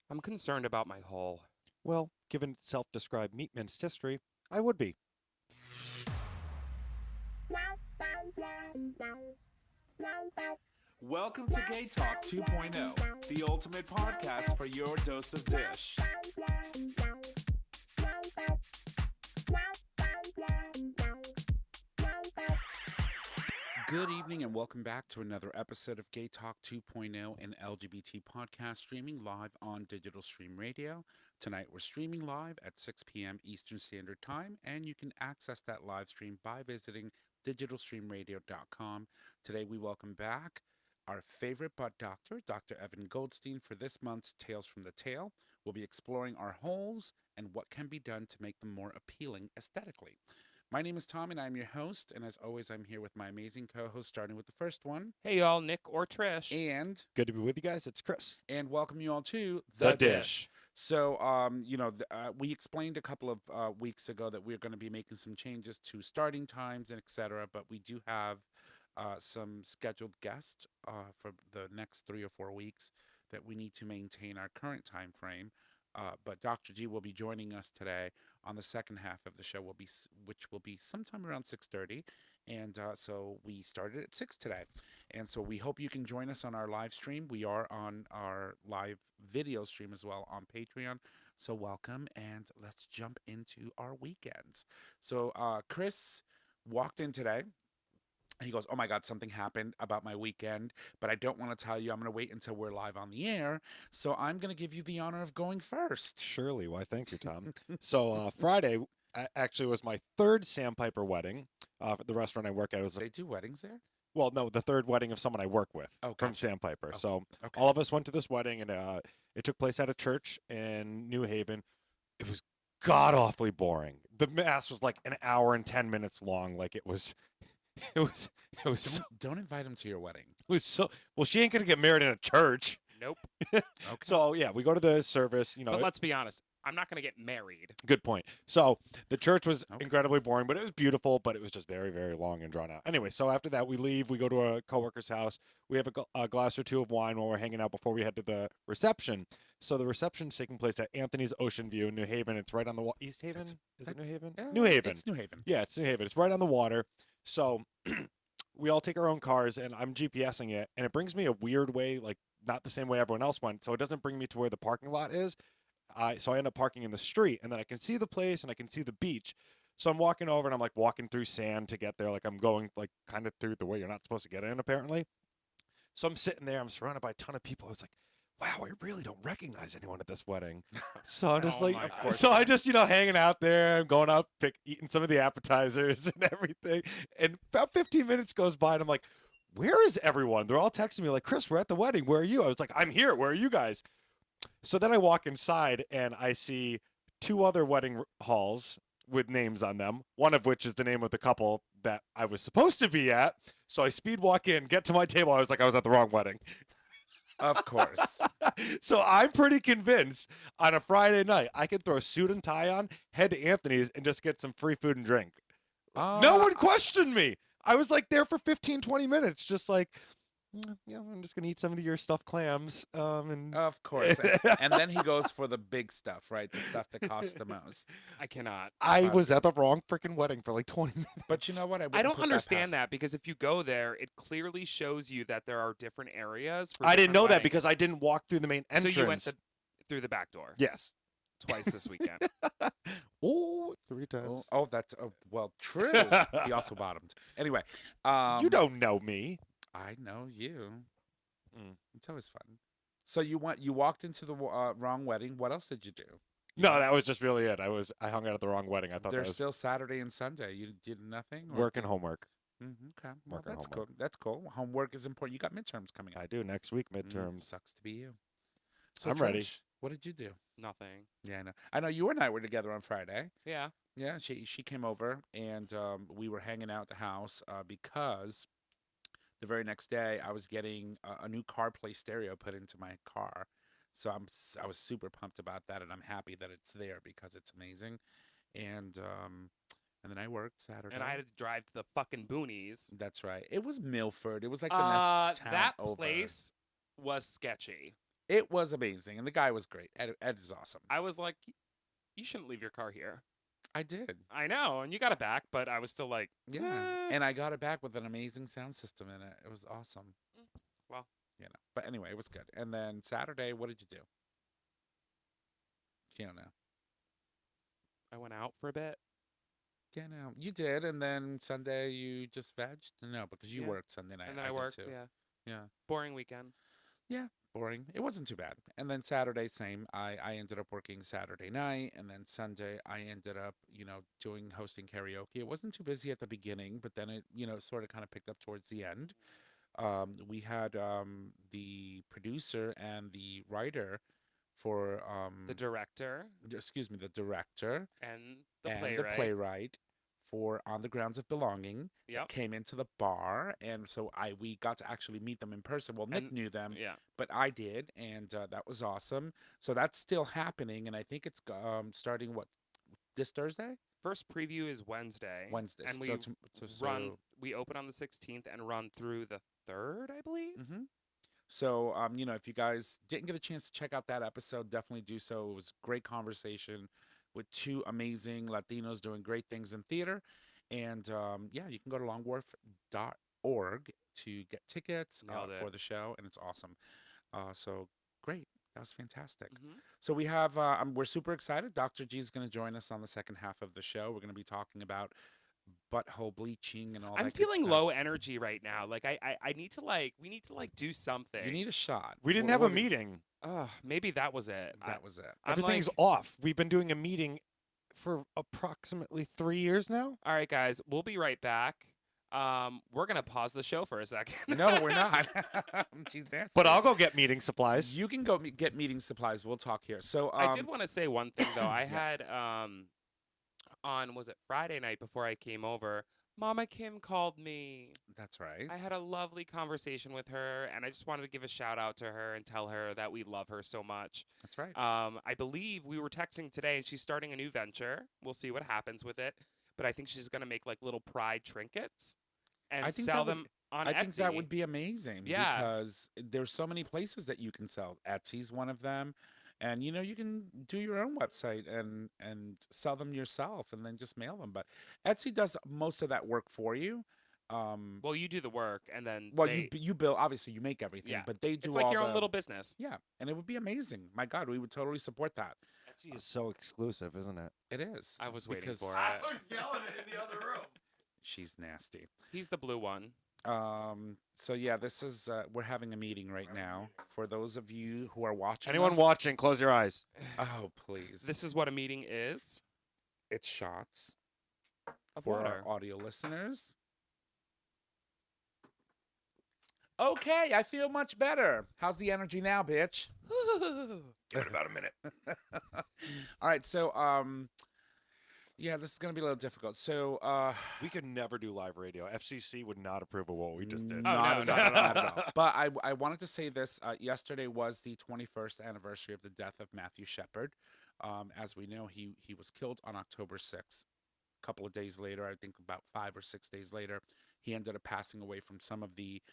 I'm concerned about my hull. Well, given its self-described meat minced history, I would be. Welcome to Gay Talk 2.0, the ultimate podcast for your dose of dish. Good evening and welcome back to another episode of Gay Talk 2.0, an LGBT podcast streaming live on Digital Stream Radio. Tonight we're streaming live at 6 p.m. Eastern Standard Time, and you can access that live stream by visiting digitalstreamradio.com. Today we welcome back our favorite butt doctor, Dr. Evan Goldstein, for this month's Tales from the Tail. We'll be exploring our holes and what can be done to make them more appealing aesthetically. My name is Tom, and I'm your host. And as always, I'm here with my amazing co-host, starting with the first one, Hey, y'all, Nick or Trish. and Good to be with you guys. It's Chris. welcome you all to The Dish. So, we explained a couple of weeks ago that we're going to be making some changes to starting times and etc. But we do have some scheduled guests for the next 3 or 4 weeks that we need to maintain our current time frame. But Dr. G will be joining us today on the second half of the show, which will be sometime around 6:30, and so we started at 6 today, and so we hope you can join us on our live stream. We are on our live video stream as well on Patreon. So welcome, and let's jump into our weekends. So Chris walked in today. He goes, "Oh my God, something happened about my weekend, but I don't want to tell you. I'm going to wait until we're live on the air. So I'm going to give you the honor of going first." Surely. Why, thank you, Tom. So Friday actually was my third Sandpiper wedding. The restaurant I work at was, They do weddings there? well, no, the third wedding of someone I work with Oh, from gotcha. Sandpiper. Oh, So okay. all of us went to this wedding, and it took place at a church in New Haven. It was god awfully boring. The mass was like an hour and 10 minutes long. Like it was, it was, it was, so, Don't invite him to your wedding. it was so. Well, she ain't gonna get married in a church. Nope. Okay. So yeah, we go to the service. But let's be honest, I'm not going to get married. Good point. So the church was Okay. incredibly boring, but it was beautiful, but it was just very, very long and drawn out. Anyway, so after that, we leave. We go to a coworker's house. We have a glass or two of wine while we're hanging out before we head to the reception. So the reception's taking place at Anthony's Ocean View in New Haven. It's right on the East Haven? Is it New Haven? New Haven. It's New Haven. Yeah, it's New Haven. It's right on the water. So we all take our own cars, and I'm GPSing it, and it brings me a weird way, like not the same way everyone else went. So it doesn't bring me to where the parking lot is. So I end up parking in the street, and then I can see the place and I can see the beach. So I'm walking over, and I'm like walking through sand to get there. Like I'm going like kind of through the way you're not supposed to get in, apparently. So I'm sitting there. I'm surrounded by a ton of people. It's like, wow, I really don't recognize anyone at this wedding. So I'm just Oh like, my, of course so I not. just hanging out there. I'm going out, eating some of the appetizers and everything. And about 15 minutes goes by, and I'm like, where is everyone? They're all texting me like, Chris, we're at the wedding. Where are you? I was like, I'm here. Where are you guys? So then I walk inside and I see two other wedding halls with names on them, one of which is the name of the couple that I was supposed to be at. So I speed walk in, get to my table. I was like, I was at the wrong wedding. Of course. So I'm pretty convinced on a Friday night, I could throw a suit and tie on, head to Anthony's, and just get some free food and drink. No one questioned me. I was like there for 15, 20 minutes, just like, yeah, I'm just gonna eat some of your stuffed clams. And Of course. And then he goes for the big stuff, right? The stuff that costs the most. I cannot. I was at the wrong freaking wedding for like 20 minutes. But you know what? I wouldn't don't put understand past that because if you go there, it clearly shows you that there are different areas. For I didn't different know that weddings. because I didn't walk through the main entrance. So you went through the back door Yes. twice this weekend. Oh, 3 Oh, times. that's well, true. He also bottomed. Anyway, You don't know me. I know you. Mm. It's always fun. So you walked into the wrong wedding. What else did you do? No, that was just really it. I hung out at the wrong wedding. I thought There's that was still Saturday and Sunday. You did nothing. Or? work and homework. Okay, well Work and that's homework. cool. That's cool. Homework is important. You got midterms coming up. I do next week midterms. Sucks to be you. So I'm ready. Trish, what did you do? Nothing. Yeah, I know. I know you and I were together on Friday. Yeah. Yeah, she came over and we were hanging out at the house because the very next day I was getting a new CarPlay stereo put into my car. So I was super pumped about that, and I'm happy that it's there because it's amazing. And then I worked Saturday. And I had to drive to the fucking boonies. That's right. It was Milford. It was like the next town That over. place was sketchy. It was amazing, and the guy was great. Ed is awesome. I was like, you shouldn't leave your car here. I did. I know, and you got it back, but I was still like, Yeah. "Eh." And I got it back with an amazing sound system in it. It was awesome. Well, But anyway, it was good. And then Saturday, what did you do? You don't know. I went out for a bit. Yeah, no. You did, and then Sunday you just vegged? No, because you Yeah. worked Sunday night. And then I did worked, too. yeah. Yeah. Boring weekend. Yeah, boring. It wasn't too bad. And then Saturday, same. I ended up working Saturday night, and then Sunday I ended up, hosting karaoke. It wasn't too busy at the beginning, but then it, sort of kind of picked up towards the end. We had the producer and the writer for The director the director and the and playwright. the playwright for On the Grounds of Belonging Yep. came into the bar, and so we got to actually meet them in person. Well, Nick And- knew them, Yeah. but I did, and that was awesome. So that's still happening, and I think it's starting this Thursday, First preview is Wednesday. Wednesday, And we we open on the 16th and run through the 3rd, I believe. Mm-hmm. So, if you guys didn't get a chance to check out that episode, definitely do so. It was a great conversation with two amazing Latinos doing great things in theater. And you can go to longwharf.org to get tickets Nailed it. for the show, and it's awesome. So great. That was fantastic. Mhm. So we have, we're super excited. Dr. G is going to join us on the second half of the show. We're going to be talking about butthole bleaching and all that I'm good feeling stuff. low energy right now. Like I need to we need to do something. You need a shot. We didn't What- have a what- meeting. Maybe that was it. That was it. I'm Everything's like, off. We've been doing a meeting for approximately 3 years now. all right, guys, we'll be right back. We're gonna pause the show for a second. No, we're not. She's nasty. But I'll go get meeting supplies. You can go get meeting supplies. We'll talk here. So I did want to say one thing though. I Yes. had on was it Friday night before I came over, Mama Kim called me. That's right. I had a lovely conversation with her, and I just wanted to give a shout out to her and tell her that we love her so much. That's right. I believe we were texting today, and she's starting a new venture. We'll see what happens with it, but I think she's gonna make like little pride trinkets and I think sell that would- them on I Etsy. think that would be amazing. Yeah. Because there's so many places that you can sell. Etsy's one of them. And you can do your own website and sell them yourself and then just mail them. But Etsy does most of that work for you. Well, you do the work, and then Well, they, you build, obviously you make everything, Yeah. but they do it's like all your own the- little business. Yeah, and it would be amazing. My God, we would totally support that. Etsy is so exclusive, isn't it? It is. I was waiting because for it. was yelling it in the other room. She's nasty. He's the blue one. So yeah, this is we're having a meeting right now. For those of you who are watching, Anyone us- watching, close your eyes. Oh please, This is what a meeting is it's shots of for water. our audio listeners. Okay, I feel much better. How's the energy now, bitch? Give it about a minute. All right, so yeah, this is gonna be a little difficult. So We could never do live radio. FCC would not approve of what we just did. Oh, not no, at all, no, not at all. But I wanted to say this. Yesterday was the 21st anniversary of the death of Matthew Shepard. As we know, he was killed on October 6th. A couple of days later, I think about 5 or 6 days later, he ended up passing away from some of the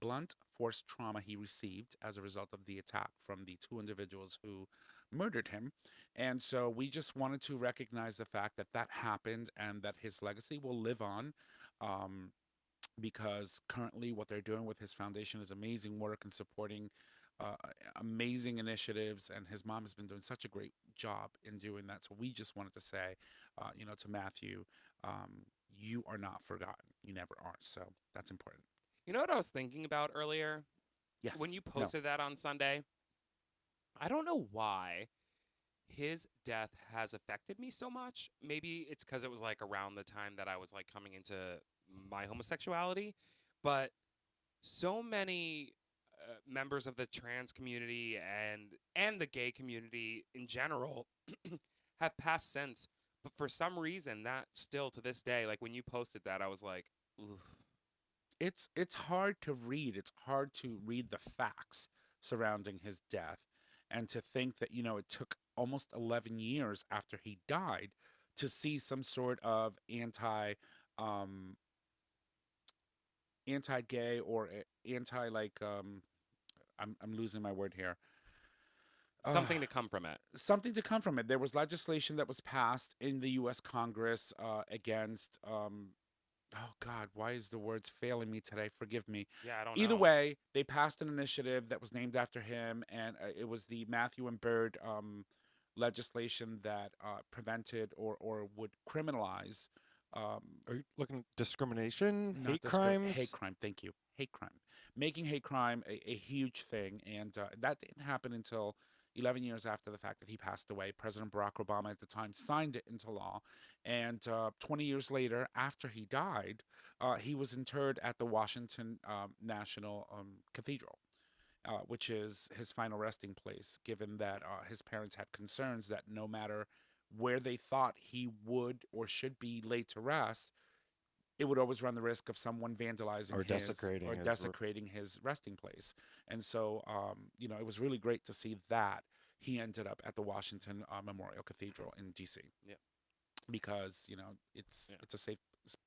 blunt force trauma he received as a result of the attack from the two individuals who murdered him. And so we just wanted to recognize the fact that that happened and that his legacy will live on. Because currently what they're doing with his foundation is amazing work and supporting amazing initiatives, and his mom has been doing such a great job in doing that. So we just wanted to say, to Matthew, you are not forgotten. You never are. So that's important. You know what I was thinking about earlier? Yes. When you No. posted that on Sunday, I don't know why his death has affected me so much. Maybe it's because it was like around the time that I was like coming into my homosexuality, but so many members of the trans community and the gay community in general have passed since. But for some reason, that still to this day, like when you posted that, I was like, oof. It's hard to read. It's hard to read the facts surrounding his death, and to think that it took almost 11 years after he died to see some sort of anti-gay or anti I'm losing my word here. Something to come from it. Something to come from it. There was legislation that was passed in the U.S. Congress against. Oh God, why is the words failing me today? Forgive me. Yeah, I don't Either know. way, they passed an initiative that was named after him, and it was the Matthew and Bird legislation that prevented or would criminalize. Are you looking at discrimination, Not hate hate crimes? crime. Thank you, hate crime, making hate crime a huge thing, and that didn't happen until 11 years after the fact that he passed away. President Barack Obama at the time signed it into law, and 20 years later, after he died, he was interred at the Washington National Cathedral. Which is his final resting place, given that his parents had concerns that no matter where they thought he would or should be laid to rest, it would always run the risk of someone vandalizing Or his desecrating or his desecrating his resting place. And so, it was really great to see that he ended up at the Washington Memorial Cathedral in D.C. Yeah. Because it's a safe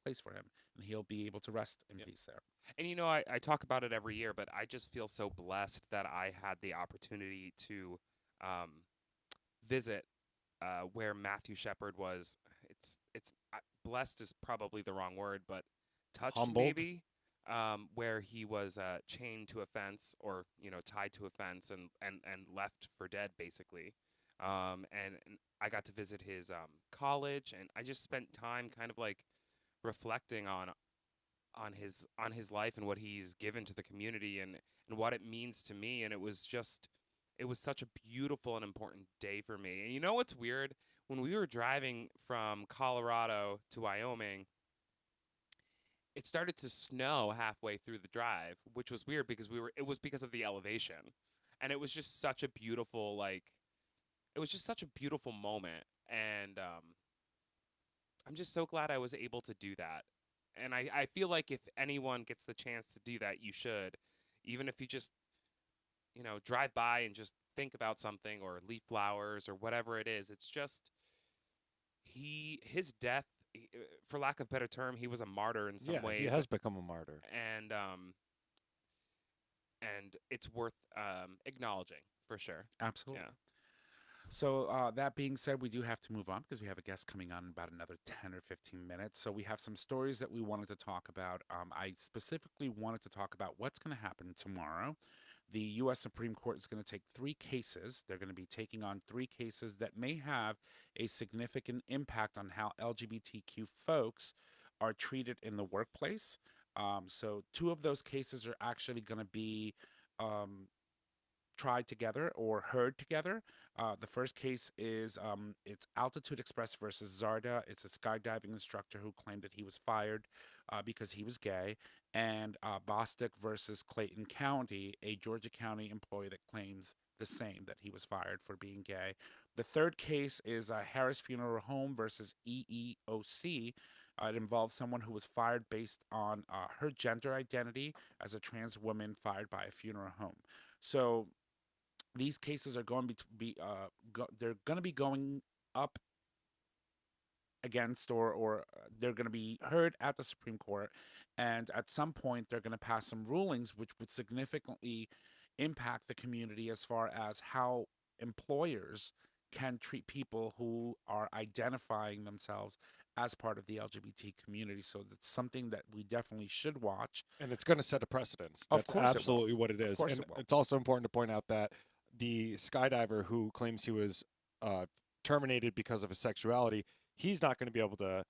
place for him, and he'll be able to rest in peace there. And I talk about it every year, but I just feel so blessed that I had the opportunity to visit where Matthew Shepard was. It's blessed is probably the wrong word, but touched Humbled? maybe, where he was chained to a fence or tied to a fence and left for dead basically. And I got to visit his college, and I just spent time kind of like reflecting on his life and what he's given to the community and what it means to me. And it was such a beautiful and important day for me. And you know what's weird? When we were driving from Colorado to Wyoming, it started to snow halfway through the drive, which was weird because it was because of the elevation. And it was just such a beautiful it was just such a beautiful moment. And I'm just so glad I was able to do that. And I feel like if anyone gets the chance to do that, you should. Even if you just, drive by and just think about something or leaf flowers or whatever it is. It's just his death, for lack of better term, he was a martyr in some Yeah, he ways. has become a martyr. And it's worth acknowledging for sure. Absolutely. Yeah. So that being said, we do have to move on because we have a guest coming on in about another 10 or 15 minutes. So we have some stories that we wanted to talk about. I specifically wanted to talk about what's going to happen tomorrow. The U.S. Supreme Court is going to take 3 cases. They're going to be taking on 3 cases that may have a significant impact on how LGBTQ folks are treated in the workplace. So 2 of those cases are actually going to be tried together or heard together. The first case is it's Altitude Express versus Zarda. It's a skydiving instructor who claimed that he was fired because he was gay, and Bostick versus Clayton County, a Georgia County employee that claims the same, that he was fired for being gay. The third case is Harris Funeral Home versus EEOC. It involves someone who was fired based on her gender identity as a trans woman fired by a funeral home. So these cases are going to be they're going to be going up against or they're going to be heard at the Supreme Court, and at some point they're going to pass some rulings which would significantly impact the community as far as how employers can treat people who are identifying themselves as part of the LGBT community. So that's something that we definitely should watch. And it's going to set a precedence. Of That's course it will. absolutely what it Of is. course And it will. it's also important to point out that the skydiver who claims he was terminated because of his sexuality, he's not going to be able to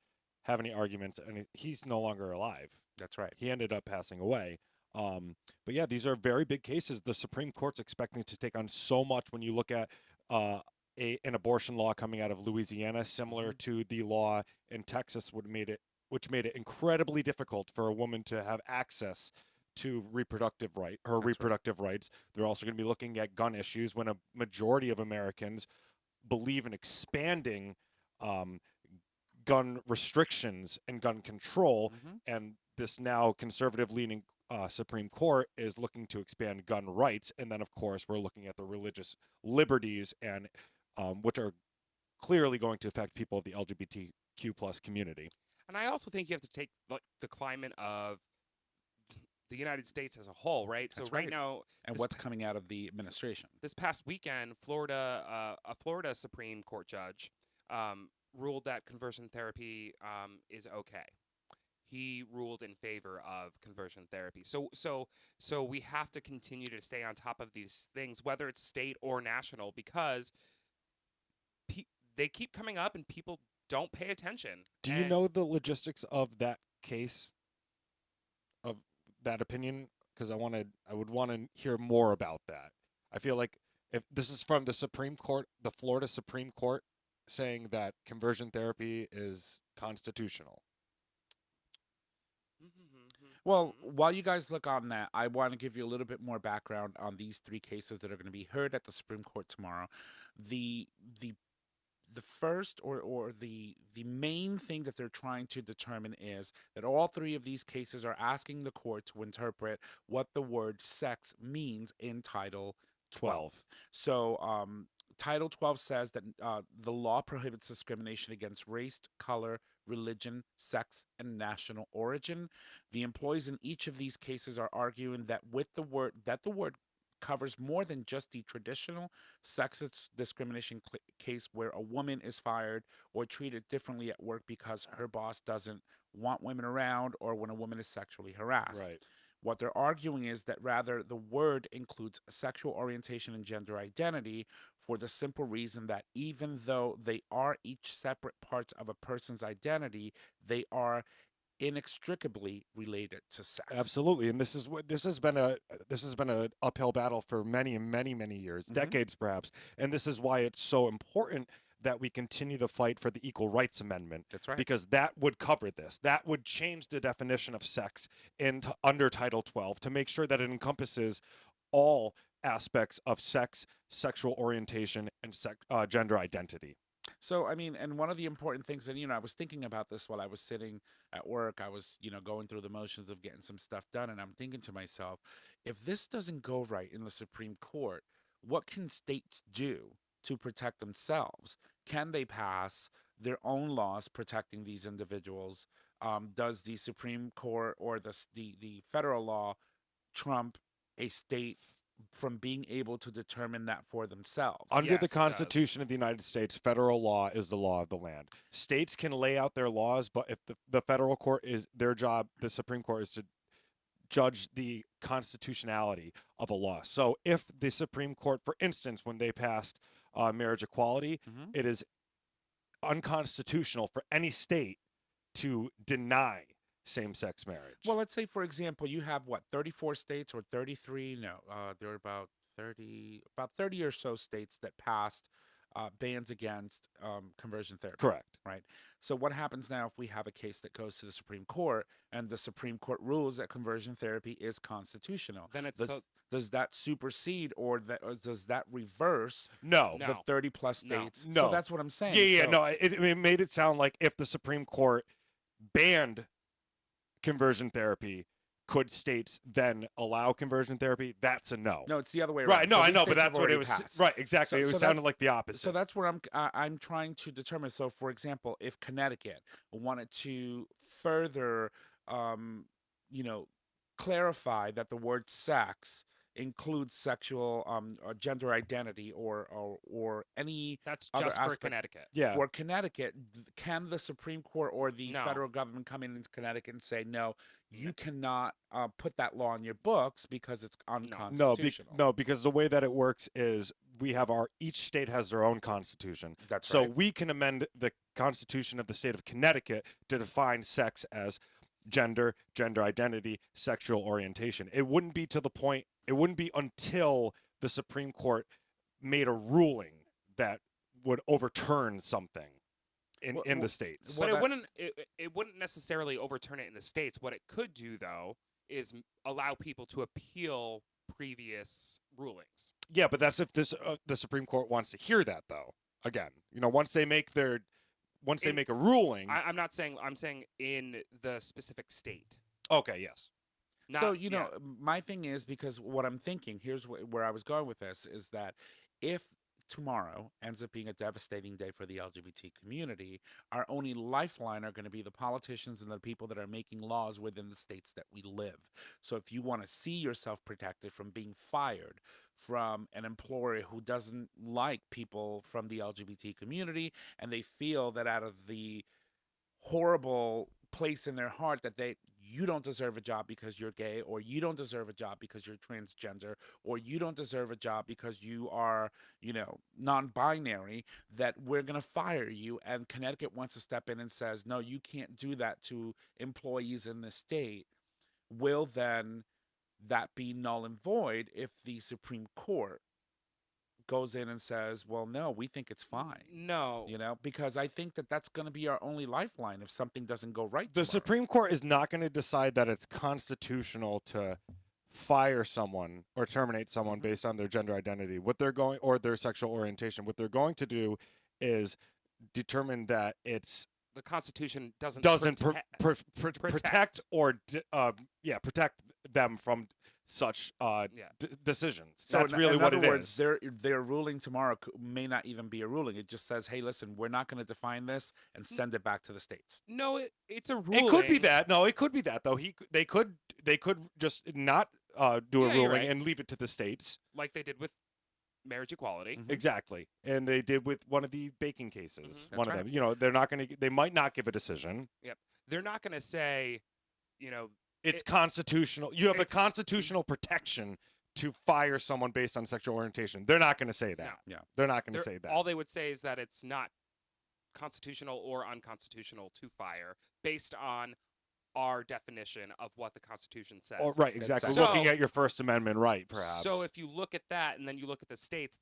have any arguments, and he's no longer alive. That's right. He ended up passing away. But yeah, these are very big cases. The Supreme Court's expecting to take on so much when you look at an abortion law coming out of Louisiana, similar to the law in Texas, which made it incredibly difficult for a woman to have access to reproductive rights. They're also going to be looking at gun issues when a majority of Americans believe in expanding gun restrictions and gun control, and this now conservative-leaning Supreme Court is looking to expand gun rights. And then, of course, we're looking at the religious liberties, and which are clearly going to affect people of the LGBTQ plus community. And I also think you have to take the climate of the United States as a whole, right? That's So right right. now, And this what's coming out of the administration? this past weekend, a Florida Supreme Court judge ruled that conversion therapy is okay. He ruled in favor of conversion therapy. So we have to continue to stay on top of these things, whether it's state or national, because they keep coming up and people don't pay attention. Do you know the logistics of that case, of that opinion? Because I would want to hear more about that. I feel like if this is from the Supreme Court, the Florida Supreme Court, saying that conversion therapy is constitutional. Well, while you guys look on that, I want to give you a little bit more background on these three cases that are going to be heard at the Supreme Court tomorrow. The first or the main thing that they're trying to determine is that all three of these cases are asking the court to interpret what the word sex means in Title 12. So, Title 12 says that the law prohibits discrimination against race, color, religion, sex, and national origin. The employees in each of these cases are arguing that the word covers more than just the traditional sexist discrimination case where a woman is fired or treated differently at work because her boss doesn't want women around, or when a woman is sexually harassed. Right. What they're arguing is that rather the word includes sexual orientation and gender identity, for the simple reason that even though they are each separate parts of a person's identity, they are inextricably related to sex. Absolutely, and this has been a uphill battle for many years, decades perhaps, and this is why it's so important that we continue the fight for the Equal Rights Amendment. That's right. Because that would cover this. That would change the definition of sex under Title 12 to make sure that it encompasses all aspects of sex, sexual orientation, and gender identity. So, I mean, and one of the important things, and, I was thinking about this while I was sitting at work. I was, going through the motions of getting some stuff done, and I'm thinking to myself, if this doesn't go right in the Supreme Court, what can states do to protect themselves? Can they pass their own laws protecting these individuals? Does the Supreme Court or the federal law trump a state from being able to determine that for themselves? Under the Constitution of the United States, federal law is the law of the land. States can lay out their laws, but if the federal court is their job, the Supreme Court is to judge the constitutionality of a law. So if the Supreme Court, for instance, when they passed marriage equality, it is unconstitutional for any state to deny same-sex marriage. Well, let's say, for example, you have 34 states or 33? No, there are about 30 or so states that passed bans against conversion therapy. Correct. Right. So what happens now if we have a case that goes to the Supreme Court and the Supreme Court rules that conversion therapy is constitutional? Then it's does that supersede or does that reverse the 30 plus states? No. So that's what I'm saying. It made it sound like if the Supreme Court banned conversion therapy, could states then allow conversion therapy? That's a no. No, it's the other way around. Right. No, so I know, states but that's have what it already was. passed. Right. Exactly. It sounded like the opposite. So that's where I'm trying to determine. So, for example, if Connecticut wanted to further, clarify that the word sex includes sexual gender identity or any that's other just for aspect. Connecticut. Yeah. For Connecticut, can the Supreme Court or the No. federal government come in into Connecticut and say, no, you cannot put that law in your books because it's unconstitutional? No, because the way that it works is we have each state has their own constitution. That's so right. we can amend the constitution of the state of Connecticut to define sex as gender identity, sexual orientation. It wouldn't be until the Supreme Court made a ruling that would overturn something in the states. But it wouldn't necessarily overturn it in the states. What it could do, though, is allow people to appeal previous rulings. Yeah, but that's if the Supreme Court wants to hear that, though. Again, once they make a ruling. I'm saying in the specific state. Okay, yes. My thing is, because what I'm thinking, here's where I was going with this, is that if tomorrow ends up being a devastating day for the LGBT community, our only lifeline are going to be the politicians and the people that are making laws within the states that we live. So if you want to see yourself protected from being fired from an employer who doesn't like people from the LGBT community, and they feel that out of the horrible place in their heart that you don't deserve a job because you're gay, or you don't deserve a job because you're transgender, or you don't deserve a job because you are, non-binary, that we're going to fire you. And Connecticut wants to step in and says, no, you can't do that to employees in the state. Will then that be null and void if the Supreme Court goes in and says, well, no, we think it's fine? No. Because I think that that's going to be our only lifeline if something doesn't go right The tomorrow. Supreme Court is not going to decide that it's constitutional to fire someone or terminate someone based on their gender identity. Or their sexual orientation. What they're going to do is determine that it's The Constitution doesn't protect protect them from such decisions. So that's really in what other it words, is. Their ruling tomorrow may not even be a ruling. It just says, hey, listen, we're not going to define this and send it back to the states. No, it's a ruling. It could be that. No, it could be that though. They could just not do a Yeah, you're ruling right. and leave it to the states. Like they did with marriage equality. Exactly. And they did with one of the baking cases. That's One right. of them. They're not going to. They might not give a decision. Yep. They're not going to say, It's constitutional. You have a constitutional protection to fire someone based on sexual orientation. They're not going to say that. No. Yeah. They're not going to say that. All they would say is that it's not constitutional or unconstitutional to fire based on our definition of what the Constitution says. Right, exactly. So- Looking at your First Amendment right, perhaps. So if you look at that and then you look at the states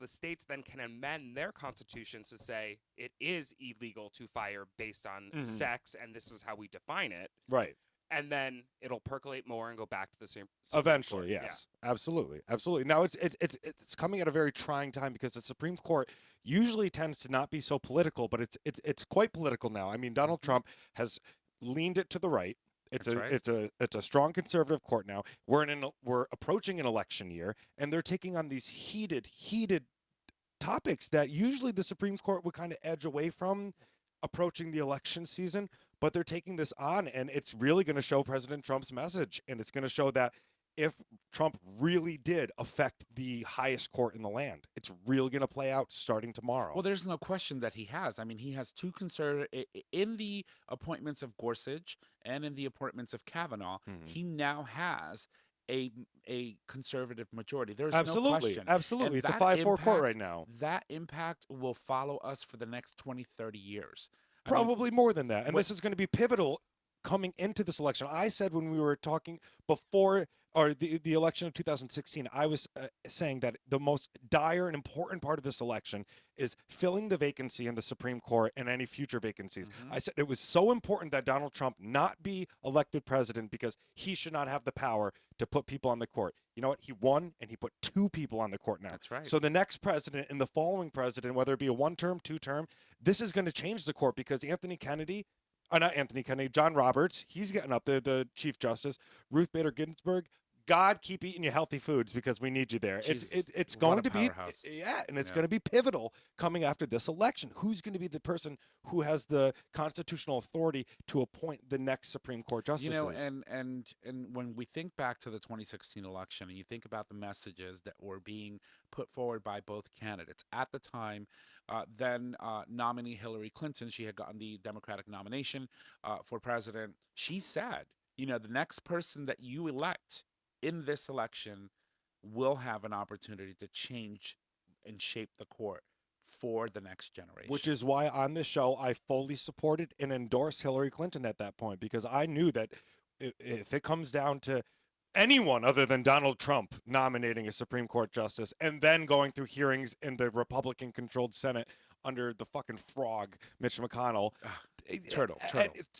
then can amend their constitutions to say it is illegal to fire based on sex, and this is how we define it. Right. And then it'll percolate more and go back to the same. Eventually, yes, absolutely. Now it's coming at a very trying time because the Supreme Court usually tends to not be so political, but it's quite political now. I mean, Donald Trump has leaned it to the right. It's a strong conservative court now. We're approaching an election year, and they're taking on these heated topics that usually the Supreme Court would kind of edge away from approaching the election season. But they're taking this on, and it's really going to show President Trump's message. And it's going to show that if Trump really did affect the highest court in the land, it's really going to play out starting tomorrow. Well, there's no question that he has. I mean, he has two conservative in the appointments of Gorsuch and in the appointments of Kavanaugh. He now has a conservative majority. There's no question. Absolutely. And It's a that 5-4 court right impact- now. That impact will follow us for the next 20, 30 years. I mean, Probably more than that. And this is going to be pivotal coming into this election. I said when we were talking before the election of 2016, I was saying that the most dire and important part of this election is filling the vacancy in the Supreme Court and any future vacancies. I said it was so important that Donald Trump not be elected president because he should not have the power to put people on the court. You know what? He won, and he put 2 people on the court now. That's right. So the next president and the following president, whether it be a 1-term, 2-term, this is going to change the court because John Roberts, he's getting up there, the Chief Justice, Ruth Bader Ginsburg. God, keep eating your healthy foods because we need you there. It's going to be, and it's going to be pivotal coming after this election. Who's going to be the person who has the constitutional authority to appoint the next Supreme Court justices? And when we think back to the 2016 election, and you think about the messages that were being put forward by both candidates at the time, then nominee Hillary Clinton, she had gotten the Democratic nomination for president. She said, the next person that you elect in this election will have an opportunity to change and shape the court for the next generation. Which is why on this show I fully supported and endorsed Hillary Clinton at that point, because I knew that if it comes down to anyone other than Donald Trump nominating a Supreme Court justice and then going through hearings in the Republican-controlled Senate under the fucking frog, Mitch McConnell.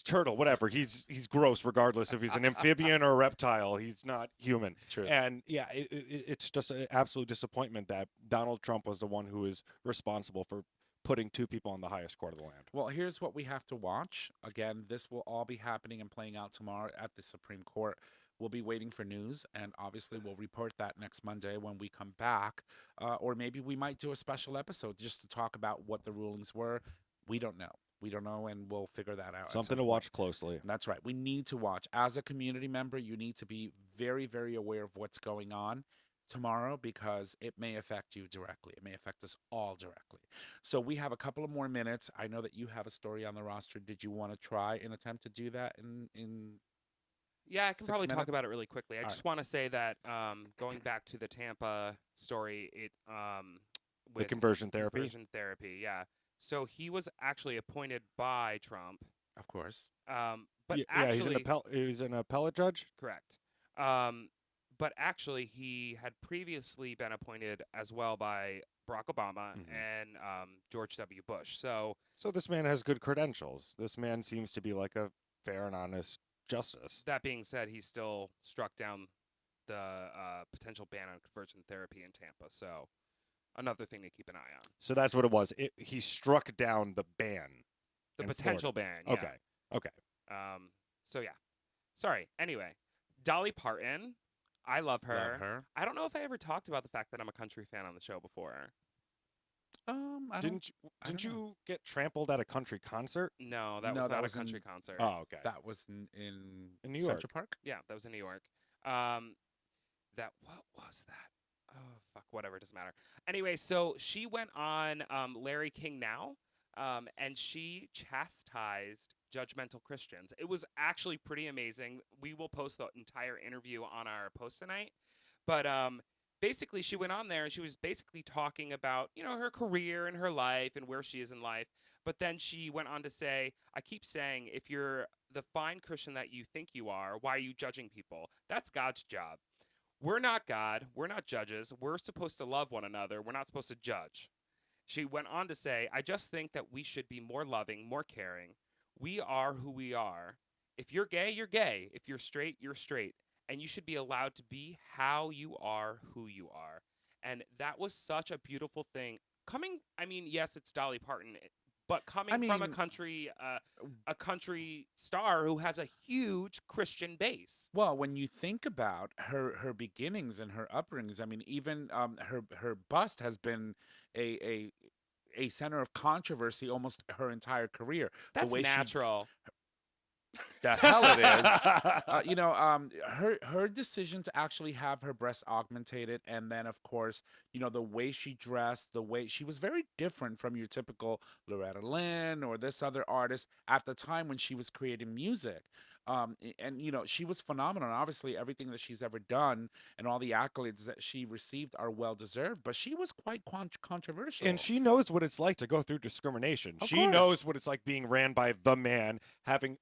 Turtle, whatever. He's gross regardless if he's an amphibian or a reptile. He's not human. True. And yeah, it's just an absolute disappointment that Donald Trump was the one who is responsible for putting 2 people on the highest court of the land. Well, here's what we have to watch. Again, this will all be happening and playing out tomorrow at the Supreme Court. we'll be waiting for news, and obviously we'll report that next Monday when we come back. Or maybe we might do a special episode just to talk about what the rulings were. We don't know. We don't know, and we'll figure that out. at Something some to point. watch closely. That's right. We need to watch. As a community member, you need to be very, very aware of what's going on tomorrow because it may affect you directly. It may affect us all directly. So we have a couple of more minutes. I know that you have a story on the roster. Did you want to try and attempt to do that in Yeah, I can 6 probably talk minutes? about it really quickly. I All just want to say that going back to the Tampa story, it The with conversion therapy. conversion therapy, yeah. So he was actually appointed by Trump, Of course. but yeah, actually, he's an appellate judge. correct. But actually, he had previously been appointed as well by Barack Obama Mhm. and George W. Bush. So So this man has good credentials. This man seems to be like a fair and honest justice. that being said, he still struck down the potential ban on conversion therapy in Tampa. So another thing to keep an eye on. So that's what it was. He struck down the ban. The in potential Florida. ban. Yeah. Okay. Okay. So yeah. Sorry. Anyway, Dolly Parton. I love her. Love her. I don't know if I ever talked about the fact that I'm a country fan on the show before. I Didn't don't know. you get trampled at a country concert? No, that No, was that not was a in- country concert. Oh, okay. That was In New Central York. Park. Yeah, that was in New York. What was that? Oh fuck, whatever, it doesn't matter. Anyway, so she went on Larry King Now, and she chastised judgmental Christians. It was actually pretty amazing. We will post the entire interview on our post tonight. But basically, she went on there and she was basically talking about, her career and her life and where she is in life. But then she went on to say, I keep saying, if you're the fine Christian that you think you are, why are you judging people? That's God's job. We're not God. We're not judges. We're supposed to love one another. We're not supposed to judge. She went on to say, I just think that we should be more loving, more caring. We are who we are. If you're gay, you're gay. If you're straight, you're straight. And you should be allowed to be how you are, who you are. And that was such a beautiful thing. Yes, it's Dolly Parton, but coming from a country star who has a huge Christian base. Well, when you think about her beginnings and her upbringings, I mean, even her bust has been a center of controversy almost her entire career. That's the way natural. The hell it is. Her decision to actually have her breasts augmentated, and then of course, the way she dressed, the way she was very different from your typical Loretta Lynn or this other artist at the time when she was creating music. And she was phenomenal. And obviously, everything that she's ever done and all the accolades that she received are well deserved. But she was quite controversial. And she knows what it's like to go through discrimination. Of She course. knows what it's like being ran by the man, having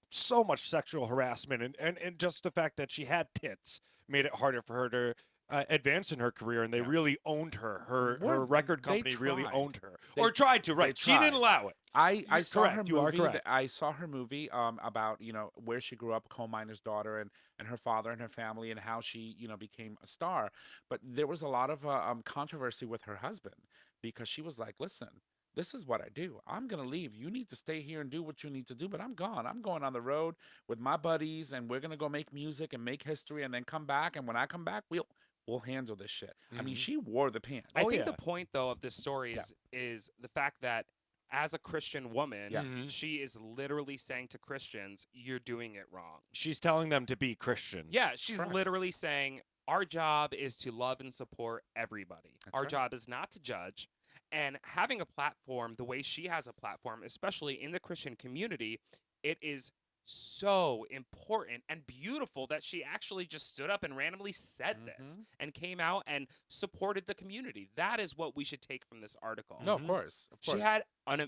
so much sexual harassment, and just the fact that she had tits made it harder for her to advance in her career, and they really owned her. Her record They company really tried. owned her, They- or tried to. Right? they She didn't tried. allow it. I You're saw her correct. You are movie. correct. I saw her movie about where she grew up, a coal miner's daughter, and her father and her family, and how she became a star. But there was a lot of controversy with her husband because she was like, "Listen, this is what I do. I'm gonna leave. You need to stay here and do what you need to do. But I'm gone. I'm going on the road with my buddies, and we're gonna go make music and make history, and then come back. And when I come back, we'll handle this shit." I mean, Mhm. she wore the pants. I Oh, think yeah. the point, though, of this story Yeah. is the fact that as a Christian woman, Yeah. Mhm. she is literally saying to Christians, you're doing it wrong. She's telling them to be Christians. Yeah, she's Correct. literally saying, our job is to love and support everybody. That's Our right. job is not to judge. And having a platform the way she has a platform, especially in the Christian community, it is so important and beautiful that she actually just stood up and randomly said this and came out and supported the community. That is what we should take from this article. No, of course. Of course.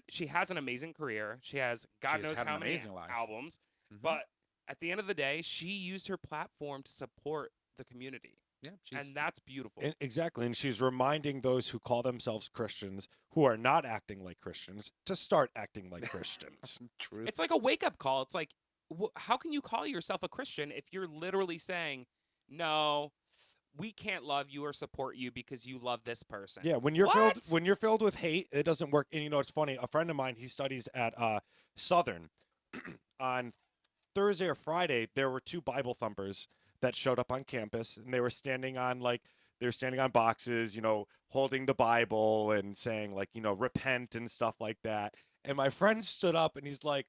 She has an amazing career. She has God She's knows had how an many amazing life. albums. Mhm. But at the end of the day, she used her platform to support the community. yeah, And that's beautiful. Exactly. And she's reminding those who call themselves Christians, who are not acting like Christians, to start acting like Christians. truth. It's like a wake-up call. It's like, how can you call yourself a Christian if you're literally saying, no, we can't love you or support you because you love this person? Yeah, when you're What? filled with hate, it doesn't work. And it's funny. A friend of mine, he studies at Southern. On Thursday or Friday, there were two Bible thumpers that showed up on campus, and they were standing on boxes, holding the Bible and saying like, repent and stuff like that. And my friend stood up and he's like,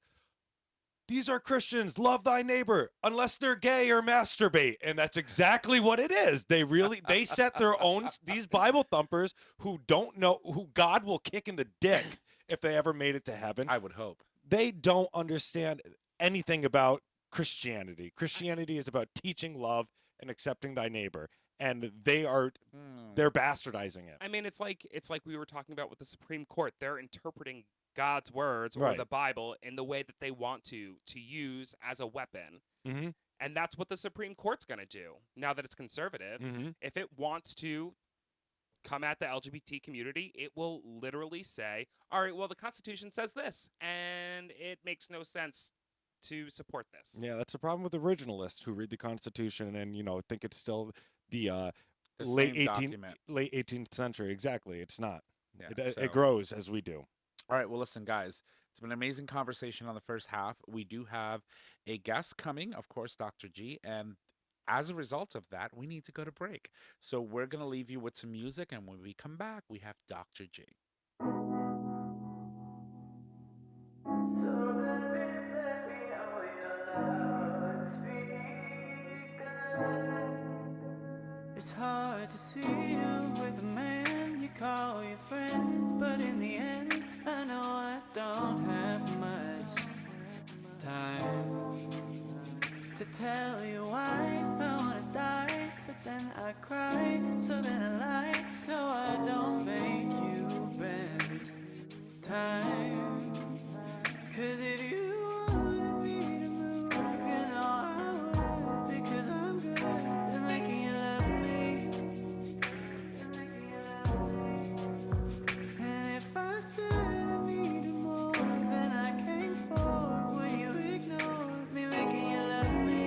these are Christians, love thy neighbor, unless they're gay or masturbate. And that's exactly what it is. They set their own, these Bible thumpers who don't know, who God will kick in the dick if they ever made it to heaven. I would hope. They don't understand anything about Christianity. Christianity is about teaching love and accepting thy neighbor. And they're bastardizing it. I mean, it's like we were talking about with the Supreme Court. They're interpreting God's words or Right. the Bible in the way that they want to use as a weapon. Mm-hmm. And that's what the Supreme Court's going to do now that it's conservative. Mm-hmm. If it wants to come at the LGBT community, it will literally say, all right, well, the Constitution says this, and it makes no sense to support this. Yeah, that's the problem with originalists who read the Constitution and, think it's still the late same 18th century. Exactly. It's not. Yeah, It grows as we do. All right, well, listen, guys, it's been an amazing conversation on the first half. We do have a guest coming, of course, Dr. G, and as a result of that, we need to go to break. So we're going to leave you with some music, and when we come back, we have Dr. G. It's hard to see you with a man you call your friend, but in the end, I know I don't have much time to tell you why I wanna die, but then I cry, so then I lie, so I don't make you bend time. 'Cause if you wanted me to move, you know I would, because I'm good at making you love me. And if I said I needed more than I came for, would you ignore me making you love me?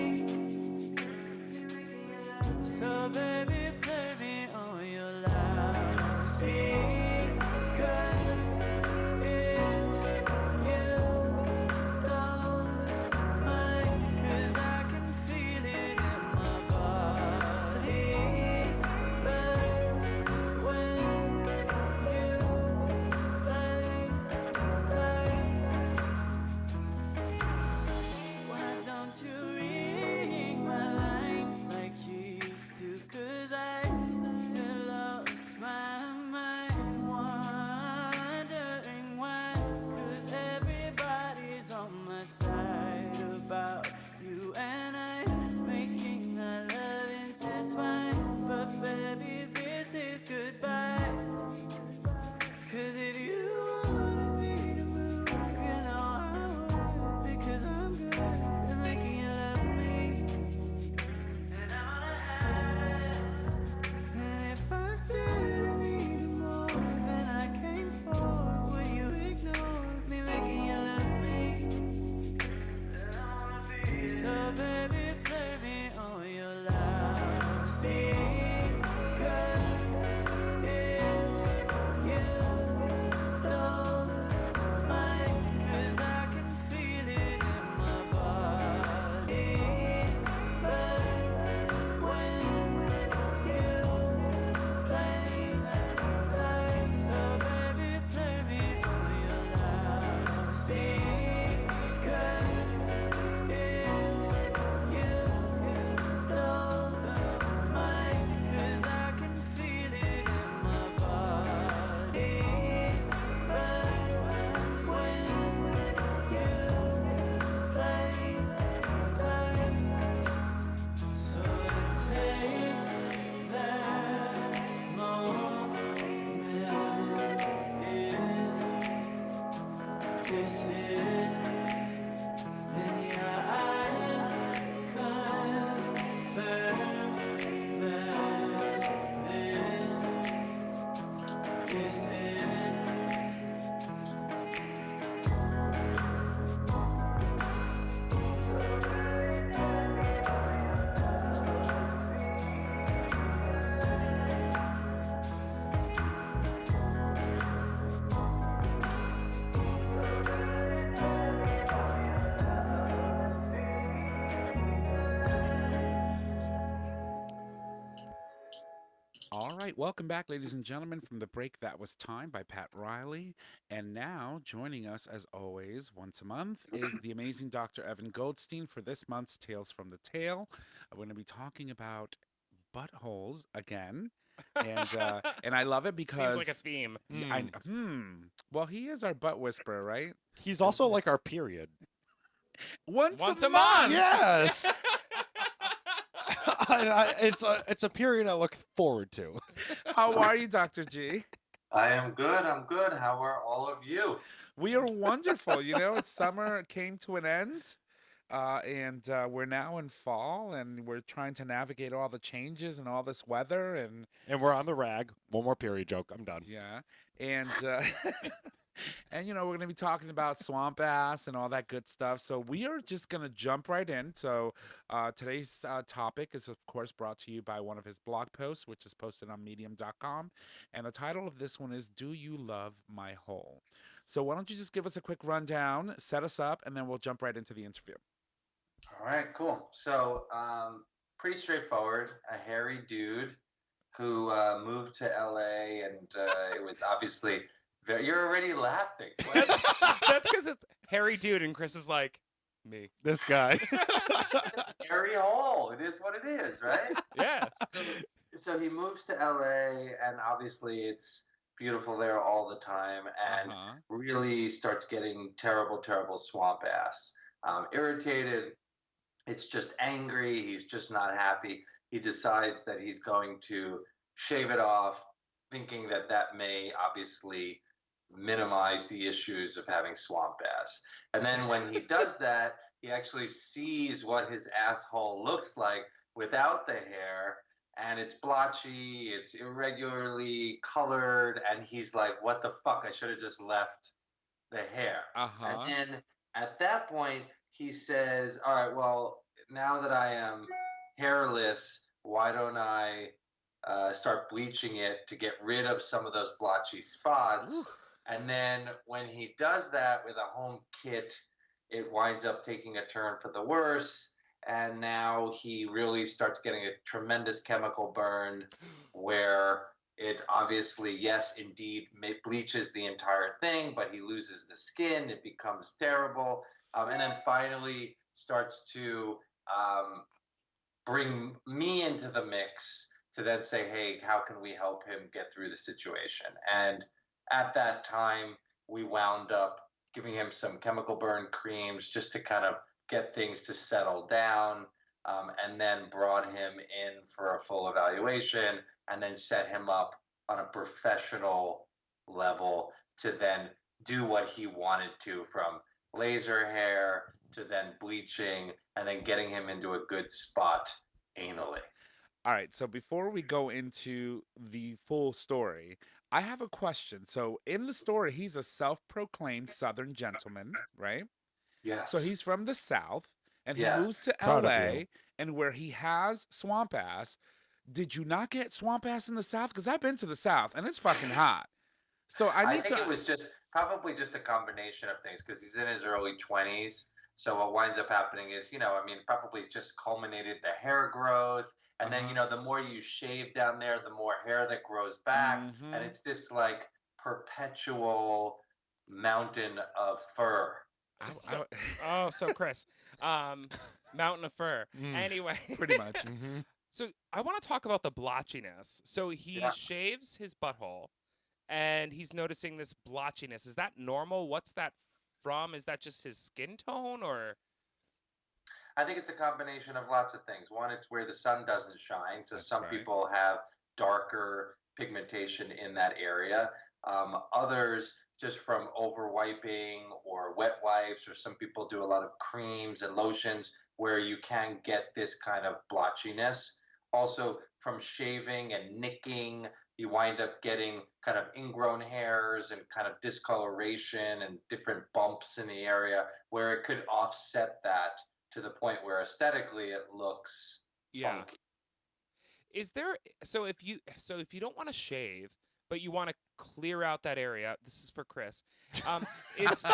So baby, play me on your loudspeaker. All right, welcome back, ladies and gentlemen, from the break that was timed by Pat Riley. And now, joining us as always, once a month, is the amazing Dr. Evan Goldstein for this month's Tales from the Tail. We're going to be talking about buttholes again. And I love it because Seems like a theme. well, he is our butt whisperer, right? He's also like our period. Once a month. Yes. It's a period I look forward to. How are you, Dr. G? I am good. I'm good. How are all of you? We are wonderful. You know, it's summer came to an end, and we're now in fall, and we're trying to navigate all the changes and all this weather, and We're on the rag. One more period joke. I'm done. yeah, and and you know, we're going to be talking about swamp ass and all that good stuff. So we are just going to jump right in. So today's topic is, of course, brought to you by one of his blog posts, which is posted on medium.com. And the title of this one is Do You Love My Hole? So why don't you just give us a quick rundown, set us up, and then we'll jump right into the interview. All right, cool. So, pretty straightforward. A hairy dude who moved to LA, and it was obviously you're already laughing. That's because it's hairy dude, and Chris is like, me. This guy. Hairy hole. It is what it is, right? Yeah. So he moves to LA, and obviously it's beautiful there all the time, and really starts getting terrible, terrible swamp ass. Irritated. It's just angry. He's just not happy. He decides that he's going to shave it off, thinking that that may obviously minimize the issues of having swamp ass. And then when he does that, he actually sees what his asshole looks like without the hair, and it's blotchy, it's irregularly colored, and he's like, what the fuck? I should have just left the hair. And then at that point, he says, all right, well, now that I am hairless, why don't I start bleaching it to get rid of some of those blotchy spots? Ooh. And then when he does that with a home kit, it winds up taking a turn for the worse. And now he really starts getting a tremendous chemical burn where it obviously, yes, indeed, bleaches the entire thing, but he loses the skin. It becomes terrible. And then finally starts to bring me into the mix to then say, hey, how can we help him get through the situation? And at that time, we wound up giving him some chemical burn creams just to kind of get things to settle down, and then brought him in for a full evaluation, and then set him up on a professional level to then do what he wanted to, from laser hair to then bleaching, and then getting him into a good spot anally. All right, so before we go into the full story, I have a question. So in the story, he's a self-proclaimed Southern gentleman, right? Yes. So he's from the South, and he Yes. moves to Proud of LA, you. and where he has swamp ass. Did you not get swamp ass in the South? Because I've been to the South, and it's fucking hot. So I think it was probably just a combination of things, because he's in his early 20s. So what winds up happening is, probably just culminated the hair growth. And then, the more you shave down there, the more hair that grows back. And it's this like perpetual mountain of fur. So Chris, mountain of fur. Anyway. Pretty much. So I want to talk about the blotchiness. So he shaves his butthole, and he's noticing this blotchiness. Is that normal? What's that from? Is that just his skin tone, or? I think it's a combination of lots of things. One, it's where the sun doesn't shine. So some people have darker pigmentation in that area. Others just from over wiping or wet wipes, or some people do a lot of creams and lotions where you can get this kind of blotchiness. Also from shaving and nicking, you wind up getting kind of ingrown hairs and kind of discoloration and different bumps in the area where it could offset that to the point where aesthetically it looks funky. Is there, so if you don't want to shave, but you want to clear out that area. This is for Chris. Is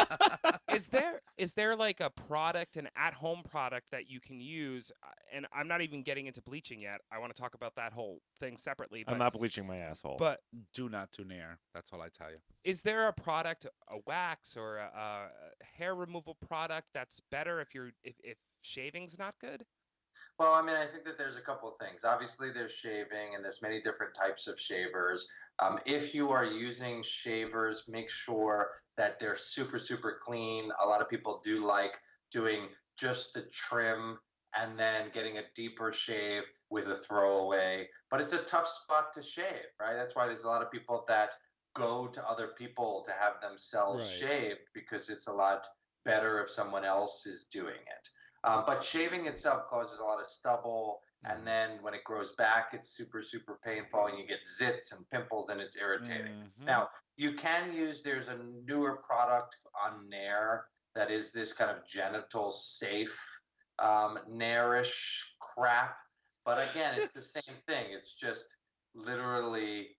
is there like a product, an at-home product that you can use? And I'm not even getting into bleaching yet. I want to talk about that whole thing separately. I'm not bleaching my asshole. But Do not do Nair. That's all I tell you. is there a product, a wax or a hair removal product that's better if shaving's not good? Well, I mean, I think that there's a couple of things. Obviously, there's shaving, and there's many different types of shavers. If you are using shavers, make sure that they're super, super clean. A lot of people do like doing just the trim and then getting a deeper shave with a throwaway. But it's a tough spot to shave, right? That's why there's a lot of people that go to other people to have themselves shaved, because it's a lot better if someone else is doing it. But shaving itself causes a lot of stubble, and then when it grows back, it's super, super painful, and you get zits and pimples, and it's irritating. Now, you can use, there's a newer product on Nair that is this kind of genital safe Nairish crap. But again, it's the same thing. It's just literally,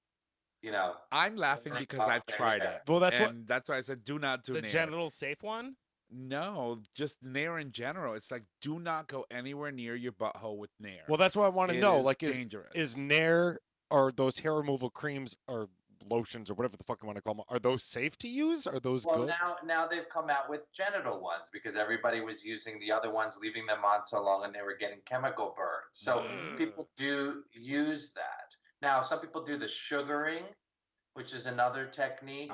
you know. I'm laughing because I've tried it. Well, that's why I said do not do The Nair. genital safe one? No, just Nair in general. It's like, do not go anywhere near your butthole with Nair. Well, that's what I want to know. Like, dangerous. Is Nair or those hair removal creams or lotions or whatever the fuck you want to call them, are those safe to use? Are those good? Well, now they've come out with genital ones because everybody was using the other ones, leaving them on so long, and they were getting chemical burns. So people do use that. Now, some people do the sugaring, which is another technique.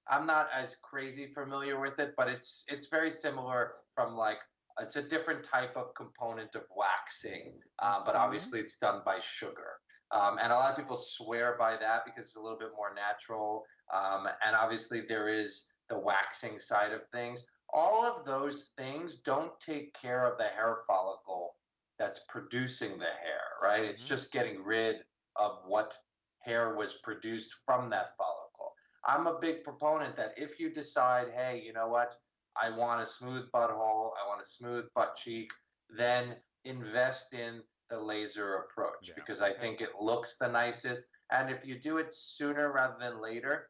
I'm not as crazy familiar with it, but it's very similar from like, it's a different type of component of waxing, but obviously it's done by sugar. And a lot of people swear by that because it's a little bit more natural. And obviously there is the waxing side of things. All of those things don't take care of the hair follicle that's producing the hair, right? It's just getting rid of what hair was produced from that follicle. I'm a big proponent that if you decide, hey, you know what, I want a smooth butthole, I want a smooth butt cheek, then invest in the laser approach because I think it looks the nicest. And if you do it sooner rather than later,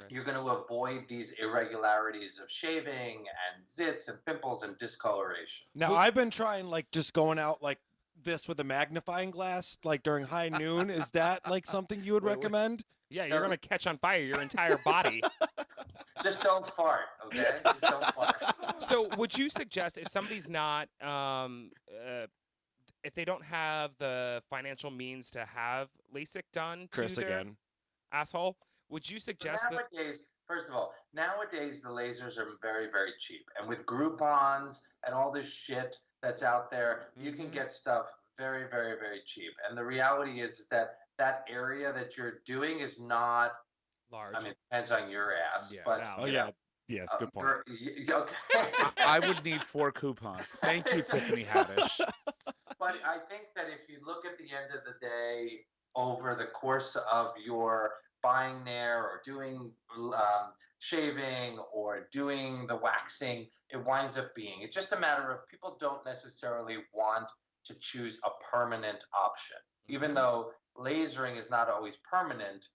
you're going to avoid these irregularities of shaving and zits and pimples and discoloration. Now, I've been trying like just going out like this with a magnifying glass like during high noon. Is that like something you would recommend? Yeah, you're going to catch on fire your entire body. Just don't fart, okay? Just don't fart. So would you suggest if somebody's not, if they don't have the financial means to have LASIK done Chris to their again. asshole, would you suggest that? Nowadays, first of all, nowadays the lasers are very, very cheap. And with Groupons and all this shit that's out there, you can get stuff very, very, very cheap. And the reality is that that area that you're doing is not Large. I mean, it depends on your ass. Yeah. But Yeah, good point. Okay. I would need 4 coupons. Thank you, Tiffany Haddish. But I think that if you look at the end of the day, over the course of your buying Nair or doing shaving or doing the waxing, it winds up being, it's just a matter of people don't necessarily want to choose a permanent option. Even though lasering is not always permanent,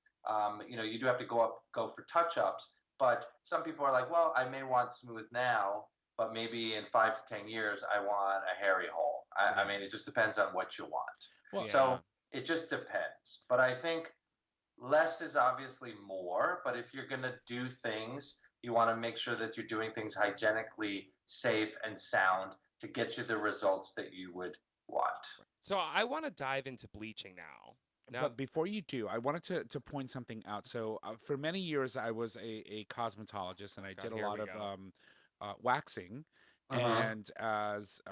you do have to go for touch-ups. But some people are like, well, I may want smooth now, but maybe in 5 to 10 years, I want a hairy hole. I mean, it just depends on what you want. Well, so it just depends. But I think less is obviously more. But if you're going to do things, you want to make sure that you're doing things hygienically safe and sound to get you the results that you would want. So I want to dive into bleaching now. But before you do, I wanted to point something out. So for many years, I was a cosmetologist, and I did a lot of waxing. And as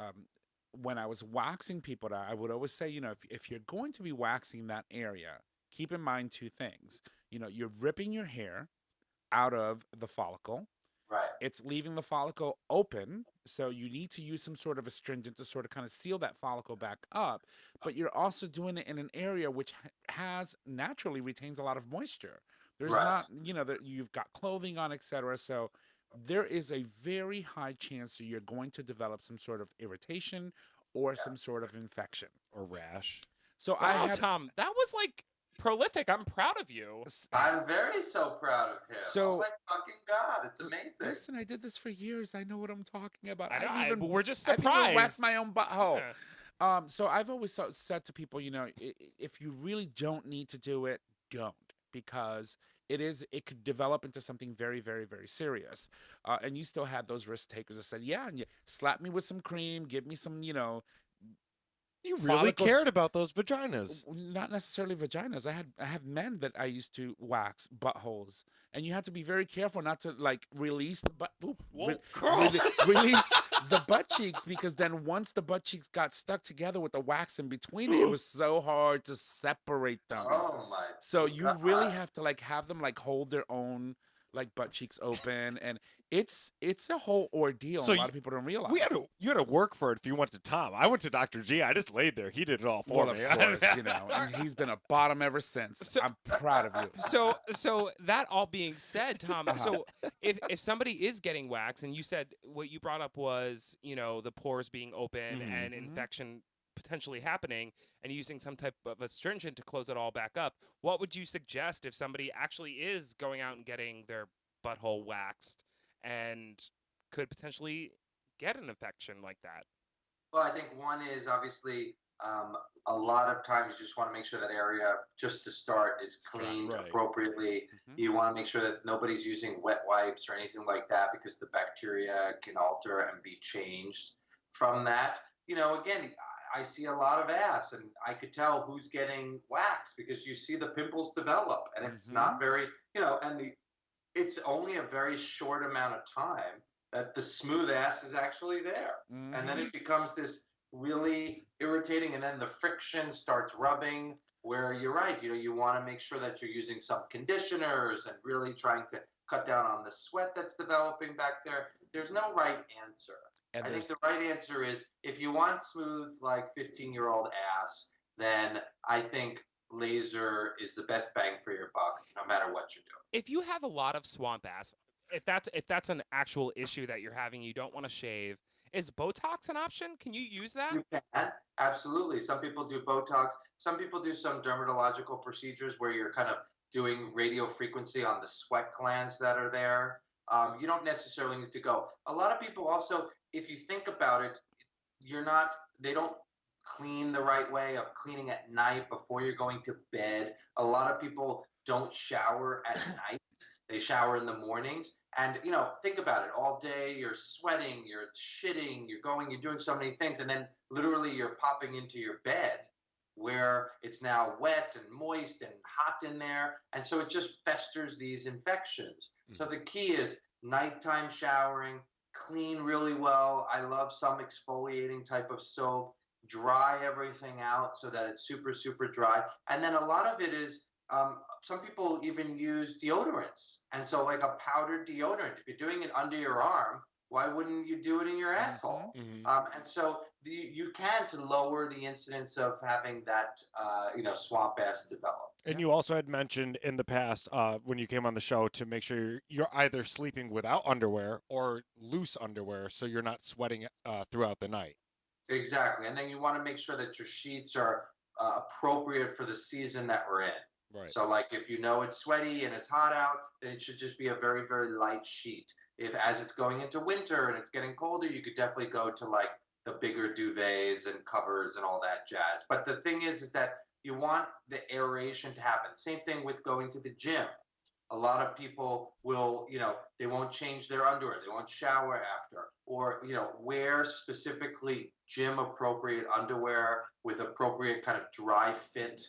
when I was waxing people, I would always say, if you're going to be waxing that area, keep in mind 2 things. You're ripping your hair out of the follicle. Right. It's leaving the follicle open, so you need to use some sort of astringent to sort of kind of seal that follicle back up. But you're also doing it in an area which naturally retains a lot of moisture. There's not, that you've got clothing on, etc. So there is a very high chance that you're going to develop some sort of irritation or some sort of infection or rash. So Tom, that was like prolific. I'm proud of you. I'm very so proud of him. So- oh my fucking God, it's amazing. Listen, I did this for years. I know what I'm talking about. I know, I've even, we're just I've even whacked surprised. my own butthole. Yeah. So I've always said to people, if you really don't need to do it, don't, because it could develop into something very, very, very serious. And you still had those risk takers that said, yeah, and you slap me with some cream, give me some, You really follicles- cared about those vaginas. not necessarily vaginas. I have men that I used to wax buttholes, and you have to be very careful not to like release the butt. Release the butt cheeks, because then once the butt cheeks got stuck together with the wax in between, it was so hard to separate them. Oh my. So you really God. have to like have them like hold their own like butt cheeks open, and it's a whole ordeal. So and a lot of people don't realize. You had to work for it if you went to Tom. I went to Dr. G. I just laid there. He did it all for Well, me. of course, and he's been a bottom ever since. So- I'm proud of you. So that all being said, Tom, so if somebody is getting wax, and you said what you brought up was, the pores being open Mhm. and infection potentially happening, and using some type of astringent to close it all back up, what would you suggest if somebody actually is going out and getting their butthole waxed and could potentially get an infection like that? Well, I think one is obviously a lot of times you just want to make sure that area, just to start, is cleaned right. appropriately. Mhm. You want to make sure that nobody's using wet wipes or anything like that, because the bacteria can alter and be changed from that. Again, I see a lot of ass, and I could tell who's getting waxed because you see the pimples develop, and it's not very, it's only a very short amount of time that the smooth ass is actually there. And then it becomes this really irritating, and then the friction starts rubbing, where you're right, you want to make sure that you're using some conditioners and really trying to cut down on the sweat that's developing back there. There's no right answer. And I think there's- the right answer is, if you want smooth, like 15-year-old ass, then I think laser is the best bang for your buck, no matter what you're doing. If you have a lot of swamp ass, if that's an actual issue that you're having, you don't want to shave, is Botox an option? Can you use that? You can, absolutely. Some people do Botox. Some people do some dermatological procedures where you're kind of doing radio frequency on the sweat glands that are there. You don't necessarily need to go. A lot of people also, if you think about it, they don't clean the right way of cleaning at night before you're going to bed. A lot of people don't shower at night. They shower in the mornings. And, think about it. All day you're sweating, you're shitting, you're doing so many things. And then literally you're popping into your bed where it's now wet and moist and hot in there. And so it just festers these infections. So the key is nighttime showering, clean really well. I love some exfoliating type of soap. Dry everything out so that it's super, super dry. And then a lot of it is, some people even use deodorants. And so like a powdered deodorant, if you're doing it under your arm, why wouldn't you do it in your asshole? And so you can, to lower the incidence of having that, swamp ass develop. And you also had mentioned in the past when you came on the show to make sure you're either sleeping without underwear or loose underwear so you're not sweating throughout the night. Exactly. And then you want to make sure that your sheets are appropriate for the season that we're in. Right. So like if it's sweaty and it's hot out, then it should just be a very, very light sheet. If as it's going into winter and it's getting colder, you could definitely go to like the bigger duvets and covers and all that jazz. But the thing is that you want the aeration to happen. Same thing with going to the gym. A lot of people will, they won't change their underwear. They won't shower after, or, wear specifically gym appropriate underwear with appropriate kind of dry fit,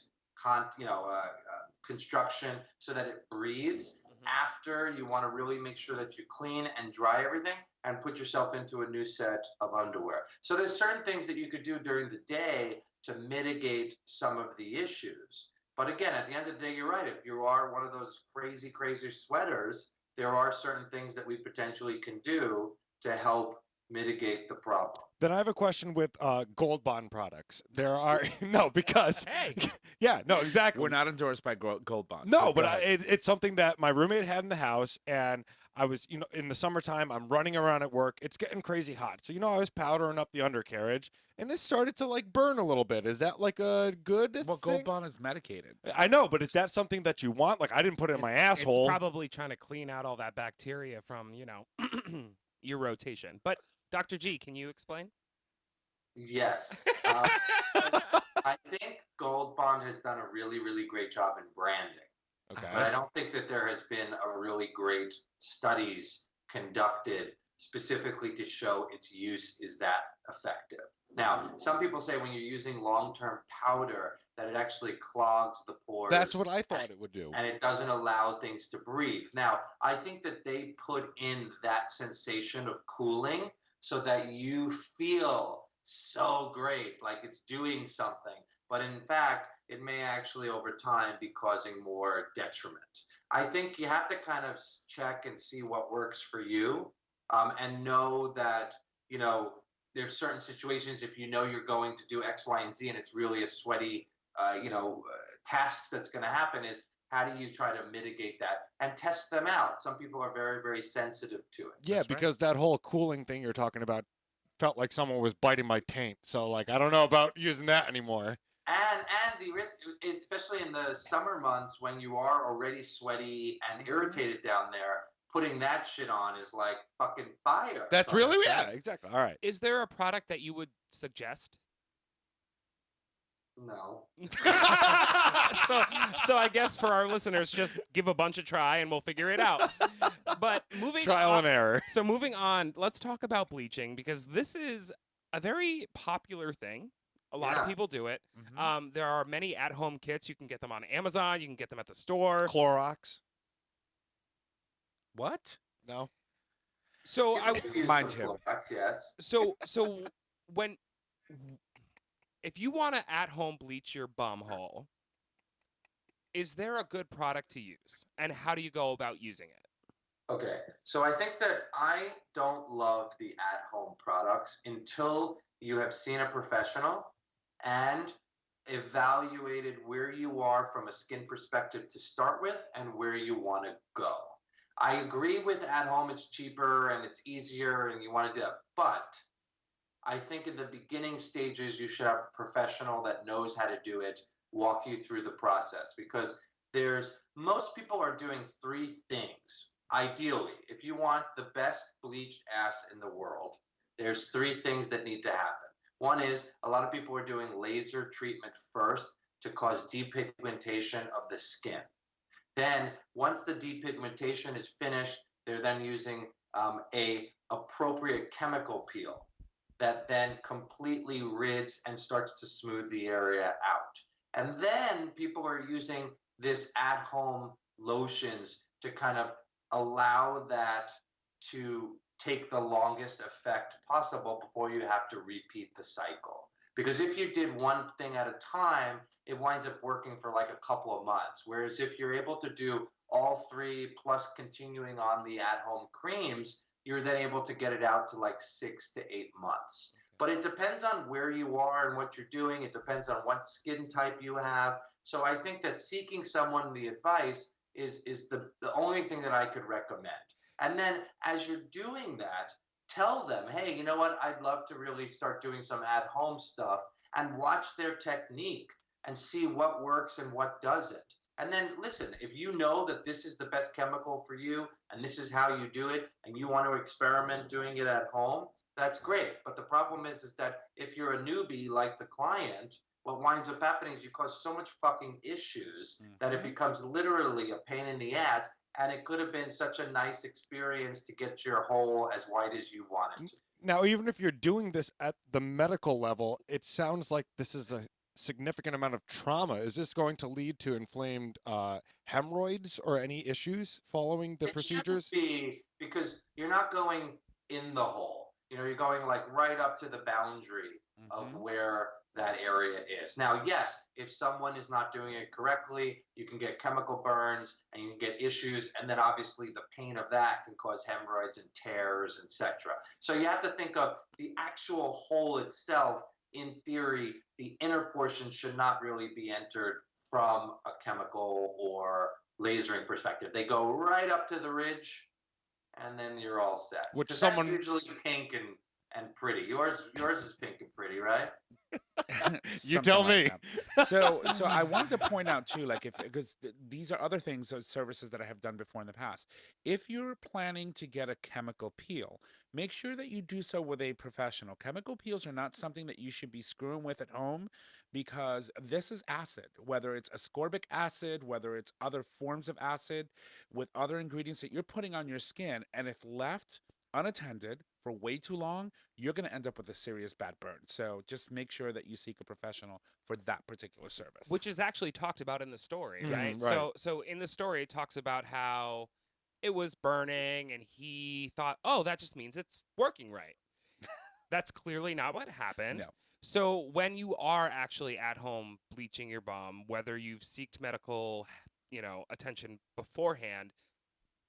construction so that it breathes. After, you want to really make sure that you clean and dry everything and put yourself into a new set of underwear. So there's certain things that you could do during the day to mitigate some of the issues. But again, at the end of the day, you're right. If you are one of those crazy, crazy sweaters, there are certain things that we potentially can do to help mitigate the problem. Then I have a question with Gold Bond products. There are no, because Hey. yeah, no, exactly. We're not endorsed by Gold Bond. No, so but go ahead. it's something that my roommate had in the house, and I was, in the summertime, I'm running around at work. It's getting crazy hot. So, I was powdering up the undercarriage and it started to like burn a little bit. Is that like a good Well, thing? Gold Bond is medicated. I know, but is that something that you want? Like, I didn't put it in my asshole. It's probably trying to clean out all that bacteria from, your rotation. But Dr. G, can you explain? Yes. I think Gold Bond has done a really, really great job in branding. Okay. But I don't think that there has been a really great studies conducted specifically to show its use is that effective. Now, some people say when you're using long-term powder that it actually clogs the pores. That's what I thought it would do. And it doesn't allow things to breathe. Now, I think that they put in that sensation of cooling so that you feel so great, like it's doing something. But in fact, it may actually over time be causing more detriment. I think you have to kind of check and see what works for you, and know that, there's certain situations, if you're going to do X, Y, and Z, and it's really a sweaty, tasks that's going to happen, is how do you try to mitigate that and test them out? Some people are very, very sensitive to it. Yeah, That's because that whole cooling thing you're talking about felt like someone was biting my taint. So, like, I don't know about using that anymore. And the risk, especially in the summer months when you are already sweaty and irritated down there, putting that shit on is like fucking fire. That's really, yeah, exactly. All right. Is there a product that you would suggest? No. So I guess for our listeners, just give a bunch a try and we'll figure it out. But trial and error. So moving on, let's talk about bleaching, because this is a very popular thing. A lot of people do it. Mm-hmm. There are many at-home kits. You can get them on Amazon. You can get them at the store. Clorox. What? No. So Mine too. Yes. So if you want to at-home bleach your bum hole, is there a good product to use, and how do you go about using it? Okay, so I think that I don't love the at-home products until you have seen a professional and evaluated where you are from a skin perspective to start with and where you want to go. I agree with at home, it's cheaper and it's easier and you want to do it, but I think in the beginning stages you should have a professional that knows how to do it, walk you through the process, because most people are doing three things. Ideally, if you want the best bleached ass in the world, there's three things that need to happen. One is a lot of people are doing laser treatment first to cause depigmentation of the skin. Then once the depigmentation is finished, they're then using a appropriate chemical peel that then completely rids and starts to smooth the area out. And then people are using this at-home lotions to kind of allow that to take the longest effect possible before you have to repeat the cycle. Because if you did one thing at a time, it winds up working for like a couple of months. Whereas if you're able to do all three plus continuing on the at-home creams, you're then able to get it out to like 6 to 8 months. But it depends on where you are and what you're doing. It depends on what skin type you have. So I think that seeking someone the advice is the only thing that I could recommend. And then as you're doing that, tell them, hey, you know what? I'd love to really start doing some at-home stuff, and watch their technique and see what works and what doesn't. And then listen, if you know that this is the best chemical for you and this is how you do it and you want to experiment doing it at home, that's great. But the problem is that if you're a newbie like the client, what winds up happening is you cause so much fucking issues that it becomes literally a pain in the ass. And it could have been such a nice experience to get your hole as white as you wanted to. Now, even if you're doing this at the medical level, it sounds like this is a significant amount of trauma. Is this going to lead to inflamed hemorrhoids or any issues following the procedures? It shouldn't be, because you're not going in the hole. You're going like right up to the boundary of where that area is. Now, yes, if someone is not doing it correctly, you can get chemical burns and you can get issues, and then obviously the pain of that can cause hemorrhoids and tears, etc. So you have to think of the actual hole itself. In theory, the inner portion should not really be entered from a chemical or lasering perspective. They go right up to the ridge, and then you're all set. Which 'Cause someone- that's usually pink and pretty. Yours is pink and pretty, right? You tell me. So I wanted to point out too, like because these are other things, services that I have done before in the past. If you're planning to get a chemical peel, make sure that you do so with a professional. Chemical peels are not something that you should be screwing with at home, because this is acid, whether it's ascorbic acid, whether it's other forms of acid with other ingredients that you're putting on your skin, and if left unattended for way too long, you're going to end up with a serious bad burn. So just make sure that you seek a professional for that particular service. Which is actually talked about in the story, right? right. So in the story, it talks about how it was burning, and he thought, oh, that just means it's working right. That's clearly not what happened. No. So when you are actually at home bleaching your bum, whether you've sought medical, attention beforehand,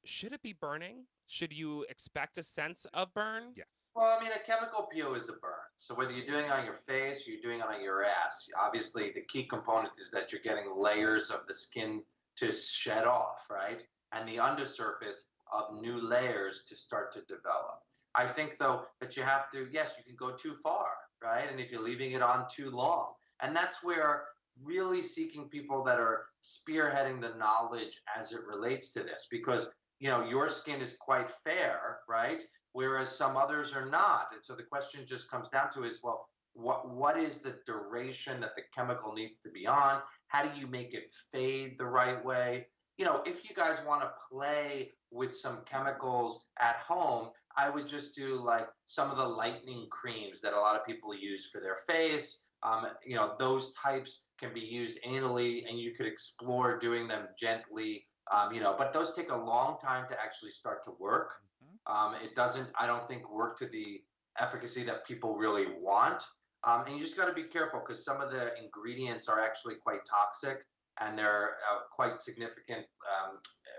should it be burning? Should you expect a sense of burn? Yes. Well, I mean, a chemical peel is a burn. So whether you're doing it on your face or you're doing it on your ass, obviously the key component is that you're getting layers of the skin to shed off, right? And the undersurface of new layers to start to develop. I think, though, that you have to, yes, you can go too far, right? And if you're leaving it on too long. And that's where really seeking people that are spearheading the knowledge as it relates to this, because your skin is quite fair, right? Whereas some others are not. And so the question just comes down to is, well, what is the duration that the chemical needs to be on? How do you make it fade the right way? If you guys want to play with some chemicals at home, I would just do like some of the lightening creams that a lot of people use for their face. Those types can be used anally, and you could explore doing them gently. But those take a long time to actually start to work. It doesn't, I don't think, work to the efficacy that people really want. And you just got to be careful, because some of the ingredients are actually quite toxic, and they're quite significant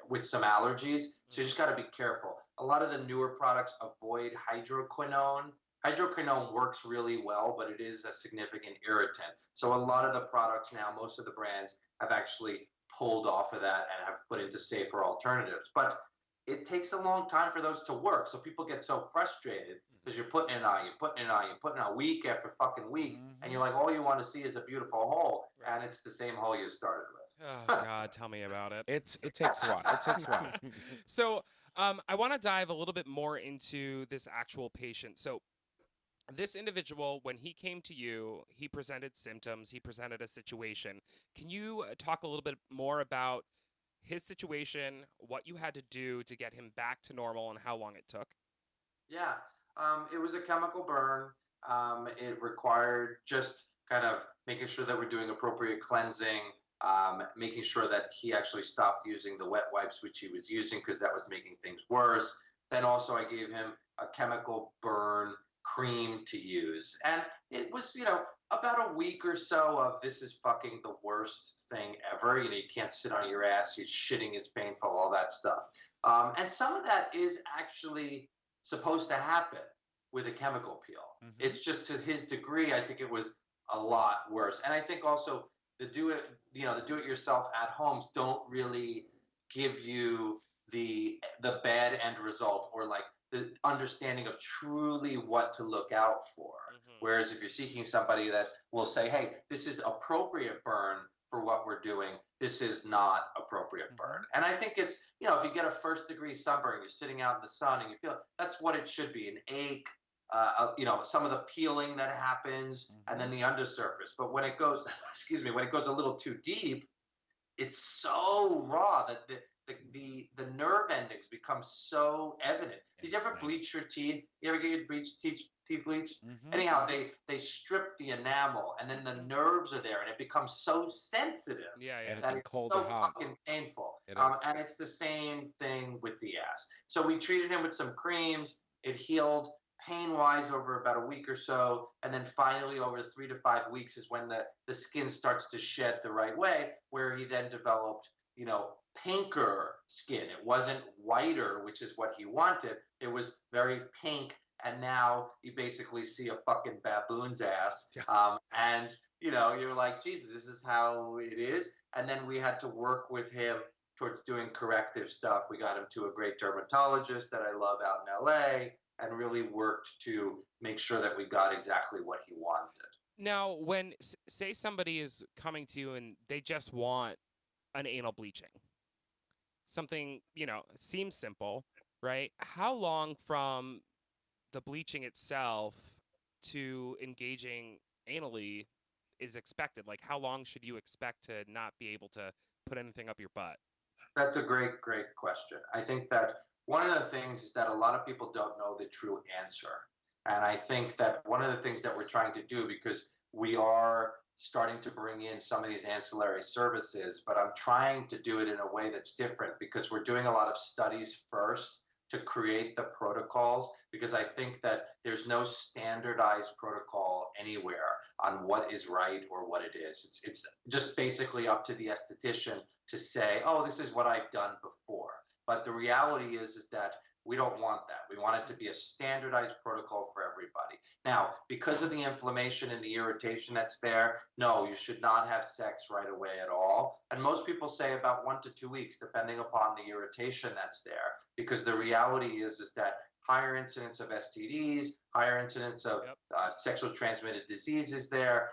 with some allergies. So you just got to be careful. A lot of the newer products avoid hydroquinone. Hydroquinone works really well, but it is a significant irritant. So a lot of the products now, most of the brands have actually pulled off of that and have put into safer alternatives. But it takes a long time for those to work. So people get so frustrated because you're putting it on, you're putting it on week after fucking week. And you're like, all you want to see is a beautiful hole. And it's the same hole you started with. Oh, God, tell me about it. It takes a while. It takes a while. So I want to dive a little bit more into this actual patient. So this individual, when he came to you, he presented symptoms, he presented a situation. Can you talk a little bit more about his situation, what you had to do to get him back to normal, and how long it took? Yeah, it was a chemical burn. It required just kind of making sure that we're doing appropriate cleansing, making sure that he actually stopped using the wet wipes which he was using, because that was making things worse. Then also I gave him a chemical burn cream to use. And it was, about a week or so of this is fucking the worst thing ever. You can't sit on your ass, your shitting is painful, all that stuff. And some of that is actually supposed to happen with a chemical peel. It's just, to his degree, I think it was a lot worse. And I think also the do it yourself at homes don't really give you the bad end result, or like the understanding of truly what to look out for. Whereas if you're seeking somebody that will say, hey, this is appropriate burn for what we're doing, this is not appropriate burn. And I think it's, if you get a 1st degree sunburn, you're sitting out in the sun and you feel, that's what it should be, an ache, some of the peeling that happens, and then the undersurface. But when it goes, when it goes a little too deep, it's so raw that the nerve endings become so evident. Did you ever bleach your teeth? You ever get your teeth bleached? Anyhow, they strip the enamel, and then the nerves are there, and it becomes so sensitive that it's so fucking painful. And it's the same thing with the ass. So we treated him with some creams. It healed pain-wise over about a week or so, and then finally over 3 to 5 weeks is when the skin starts to shed the right way, where he then developed, pinker skin. It wasn't whiter, which is what he wanted. It was very pink, and now you basically see a fucking baboon's ass. And you're like, Jesus, this is how it is. And then we had to work with him towards doing corrective stuff. We got him to a great dermatologist that I love out in LA, and really worked to make sure that we got exactly what he wanted. Now, when say somebody is coming to you and they just want an anal bleaching, something, seems simple, right? How long from the bleaching itself to engaging anally is expected? Like, how long should you expect to not be able to put anything up your butt? That's a great, great question. I think that one of the things is that a lot of people don't know the true answer. And I think that one of the things that we're trying to do, because we are starting to bring in some of these ancillary services, but I'm trying to do it in a way that's different, because we're doing a lot of studies first to create the protocols, because I think that there's no standardized protocol anywhere on what is right or what it is. It's just basically up to the esthetician to say, oh, this is what I've done before. But the reality is that we don't want that. We want it to be a standardized protocol for everybody. Now, because of the inflammation and the irritation that's there, no, you should not have sex right away at all. And most people say about 1 to 2 weeks, depending upon the irritation that's there. Because the reality is that higher incidence of STDs, higher incidence of sexual transmitted diseases there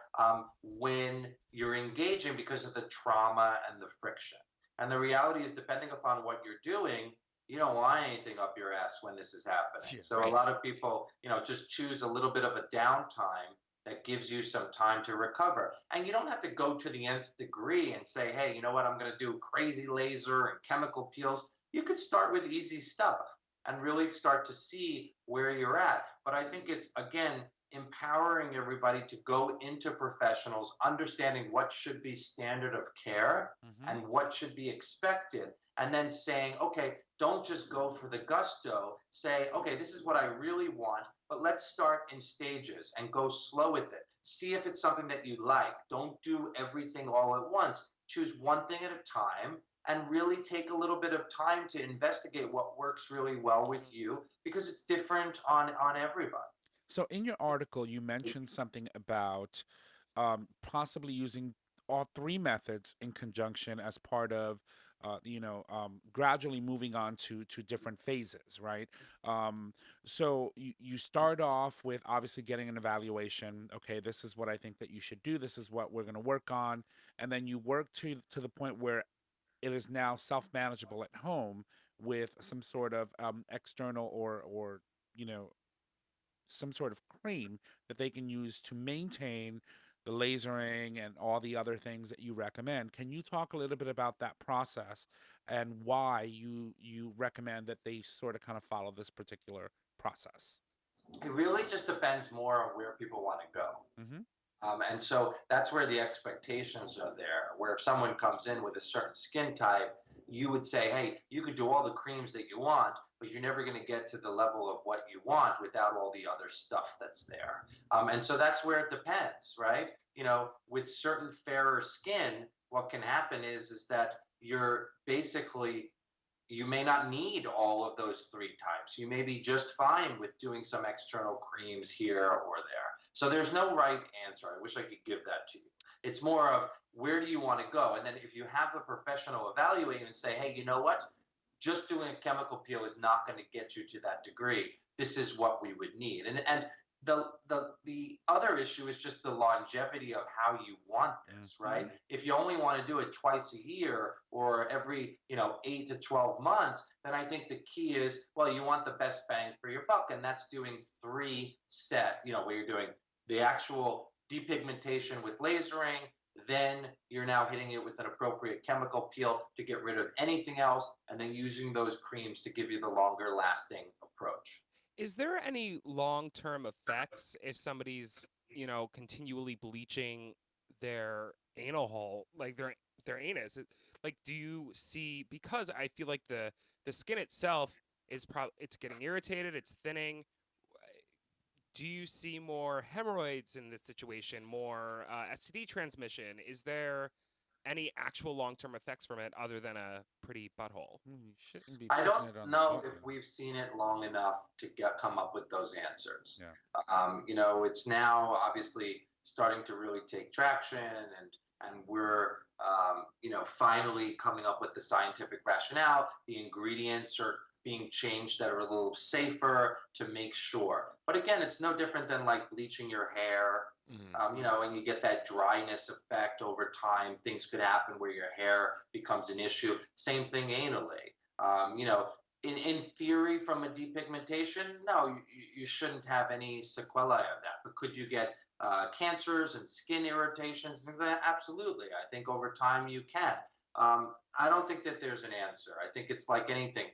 when you're engaging, because of the trauma and the friction. And the reality is, depending upon what you're doing, you don't want anything up your ass when this is happening. So a lot of people, just choose a little bit of a downtime that gives you some time to recover. And you don't have to go to the nth degree and say, hey, you know what, I'm going to do crazy laser and chemical peels. You could start with easy stuff and really start to see where you're at. But I think it's, again, empowering everybody to go into professionals, understanding what should be standard of care and what should be expected. And then saying, okay, don't just go for the gusto. Say, okay, this is what I really want, but let's start in stages and go slow with it. See if it's something that you like. Don't do everything all at once. Choose one thing at a time and really take a little bit of time to investigate what works really well with you, because it's different on everybody. So in your article, you mentioned something about possibly using all three methods in conjunction as part of gradually moving on to different phases, right? So you start off with obviously getting an evaluation. Okay, this is what I think that you should do. This is what we're going to work on. And then you work to the point where it is now self-manageable at home with some sort of external or some sort of cream that they can use to maintain the lasering and all the other things that you recommend. Can you talk a little bit about that process and why you recommend that they sort of kind of follow this particular process? It really just depends more on where people want to go. And so that's where the expectations are there, where if someone comes in with a certain skin type, you would say, hey, you could do all the creams that you want, but you're never going to get to the level of what you want without all the other stuff that's there. And so that's where it depends, right? With certain fairer skin, what can happen is that you're basically, you may not need all of those three types. You may be just fine with doing some external creams here or there. So there's no right answer. I wish I could give that to you. It's more of, where do you want to go? And then if you have the professional evaluate you and say, hey, you know what? Just doing a chemical peel is not going to get you to that degree. This is what we would need. And the other issue is just the longevity of how you want this, right? If you only want to do it twice a year or every 8 to 12 months, then I think the key is, well, you want the best bang for your buck, and that's doing 3 sets, where you're doing the actual depigmentation with lasering, then you're now hitting it with an appropriate chemical peel to get rid of anything else, and then using those creams to give you the longer lasting approach. Is there any long-term effects if somebody's, continually bleaching their anal hole, like their anus? Like, do you see, because I feel like the skin itself is it's getting irritated, it's thinning. Do you see more hemorrhoids in this situation, more STD transmission? Is there any actual long-term effects from it other than a pretty butthole? I don't know if we've seen it long enough to come up with those answers. It's now obviously starting to really take traction, and we're finally coming up with the scientific rationale. The ingredients are being changed that are a little safer to make sure. But again, it's no different than like bleaching your hair. And you get that dryness effect over time. Things could happen where your hair becomes an issue. Same thing anally. In theory, from a depigmentation, no, you shouldn't have any sequelae of that. But could you get cancers and skin irritations and things like that? Absolutely. I think over time you can. I don't think that there's an answer. I think it's like anything.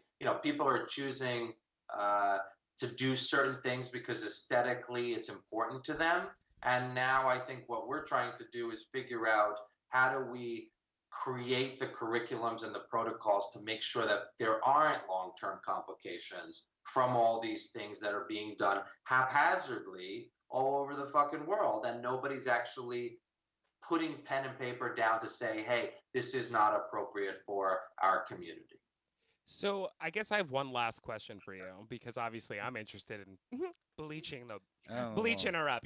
People are choosing to do certain things because aesthetically it's important to them. And now I think what we're trying to do is figure out how do we create the curriculums and the protocols to make sure that there aren't long-term complications from all these things that are being done haphazardly all over the fucking world, and nobody's actually putting pen and paper down to say, hey, this is not appropriate for our community. So I guess I have one last question for you, because obviously I'm interested in bleaching her up,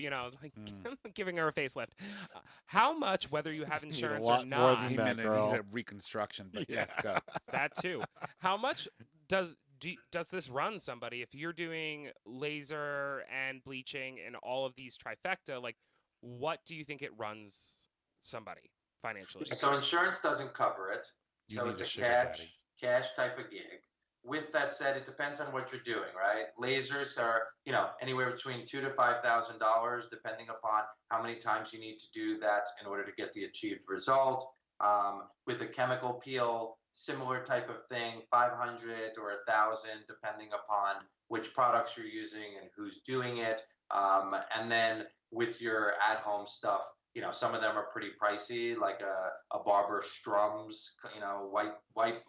giving her a facelift. How much, whether you have insurance or not, more than that, girl. Need a reconstruction, but yes, go. That too. How much does this run somebody if you're doing laser and bleaching and all of these trifecta? Like, what do you think it runs somebody financially? So insurance doesn't cover it. So it's a cash type of gig. With that said, it depends on what you're doing, right? Lasers are, anywhere between $2,000 to $5,000, depending upon how many times you need to do that in order to get the achieved result. With a chemical peel, similar type of thing, 500 or 1,000, depending upon which products you're using and who's doing it. And then with your at-home stuff, some of them are pretty pricey, like a Barber Strum's, white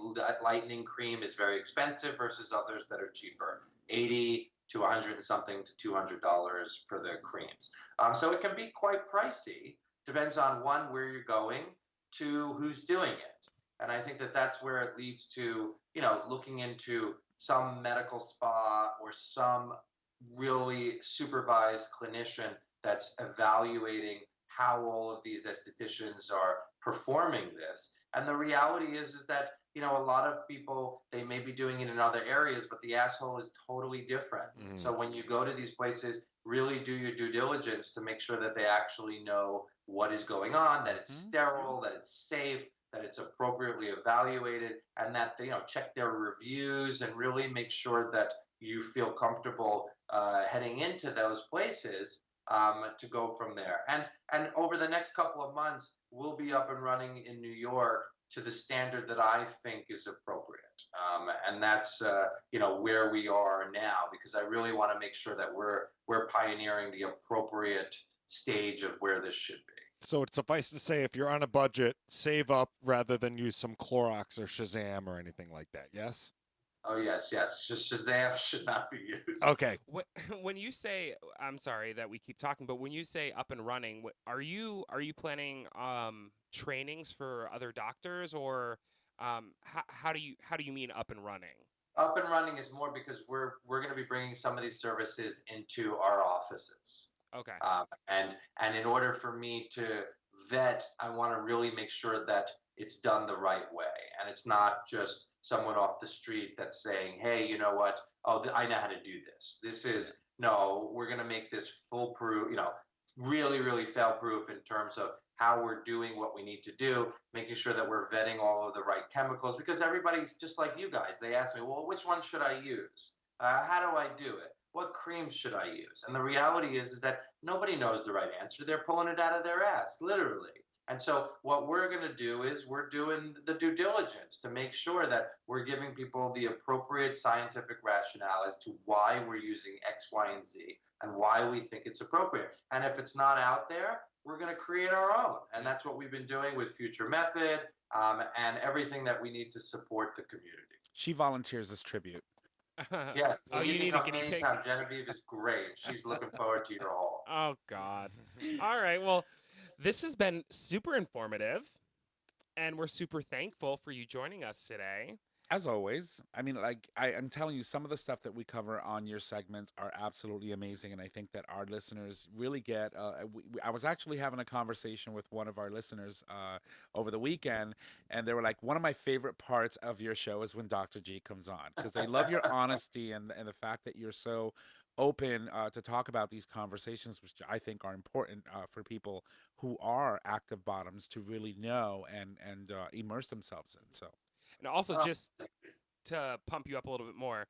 lightning cream is very expensive versus others that are cheaper, 80 to 100 and something to $200 for the creams. So it can be quite pricey. Depends on one, where you're going, to who's doing it. And I think that that's where it leads to, looking into some medical spa or some really supervised clinician that's evaluating how all of these estheticians are performing this. And the reality is that, a lot of people, they may be doing it in other areas, but the asshole is totally different. So when you go to these places, really do your due diligence to make sure that they actually know what is going on, that it's sterile, that it's safe, that it's appropriately evaluated, and that they, check their reviews and really make sure that you feel comfortable heading into those places. To go from there. And over the next couple of months, we'll be up and running in New York to the standard that I think is appropriate. And that's, where we are now, because I really want to make sure that we're pioneering the appropriate stage of where this should be. So it's suffice to say, if you're on a budget, save up rather than use some Clorox or Shazam or anything like that, yes? Oh, yes. Shazam should not be used. Okay. When you say, I'm sorry that we keep talking, but when you say up and running, are you planning trainings for other doctors, or how do you mean up and running? Up and running is more because we're going to be bringing some of these services into our offices. Okay. And in order for me to vet, I want to really make sure that it's done the right way, and it's not just someone off the street that's saying, hey, you know what? Oh, I know how to do this. We're going to make this foolproof, really, really fail-proof in terms of how we're doing what we need to do, making sure that we're vetting all of the right chemicals, because everybody's just like you guys. They ask me, well, which one should I use? How do I do it? What creams should I use? And the reality is that nobody knows the right answer. They're pulling it out of their ass, literally. And so what we're going to do is we're doing the due diligence to make sure that we're giving people the appropriate scientific rationale as to why we're using X, Y, and Z, and why we think it's appropriate. And if it's not out there, we're going to create our own. And that's what we've been doing with Future Method and everything that we need to support the community. She volunteers as tribute. Yes. Oh, you need a guinea pig? Anytime. Genevieve is great. She's looking forward to your haul. Oh, God. All right. Well, this has been super informative, and we're super thankful for you joining us today. As always, I mean, like I'm telling you, some of the stuff that we cover on your segments are absolutely amazing, and I think that our listeners really get. I was actually having a conversation with one of our listeners over the weekend, and they were like, "One of my favorite parts of your show is when Dr. G comes on because they love your honesty and the fact that you're so open to talk about these conversations, which I think are important for people who are active bottoms to really know and immerse themselves in." So. And also, Oh, just to pump you up a little bit more,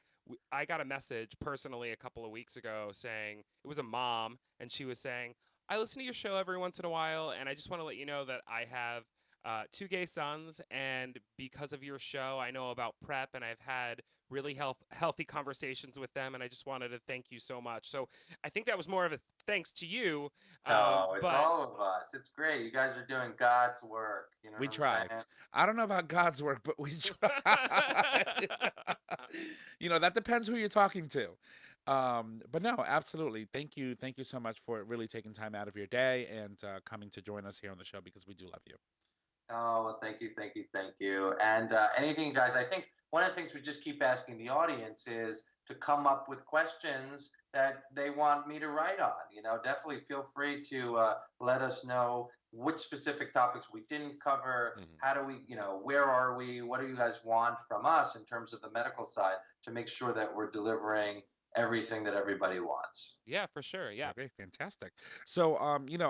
I got a message personally a couple of weeks ago saying it was a mom, and she was saying, I listen to your show every once in a while, and I just want to let you know that I have two gay sons, and because of your show, I know about PrEP, and I've had really healthy conversations with them, and I just wanted to thank you so much. So I think that was more of a thanks to you. no, it's But all of us. It's great. You guys are doing God's work. You know We what try. I'm saying? I don't know about God's work, but we try. That depends who you're talking to. But no, absolutely. Thank you. Thank you so much for really taking time out of your day and coming to join us here on the show because we do love you. Oh, well, thank you, thank you, thank you. And anything, guys, I think one of the things we just keep asking the audience is to come up with questions that they want me to write on. Definitely feel free to let us know which specific topics we didn't cover. How do we, where are we? What do you guys want from us in terms of the medical side to make sure that we're delivering everything that everybody wants? yeah, for sure. Yeah. Okay, fantastic. So,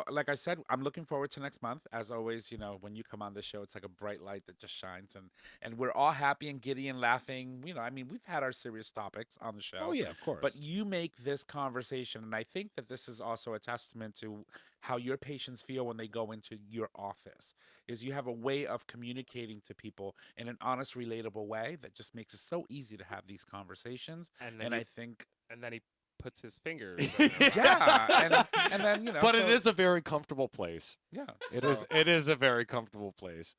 like I said, I'm looking forward to next month. As always, when you come on the show, it's like a bright light that just shines, and we're all happy and giddy and laughing. I mean, we've had our serious topics on the show. Oh yeah, of course. But you make this conversation, and I think that this is also a testament to how your patients feel when they go into your office. Is you have a way of communicating to people in an honest, relatable way that just makes it so easy to have these conversations. And I think, and then he puts his fingers. on your mouth. yeah, and then But so, it is a very comfortable place. yeah, It is. It is a very comfortable place.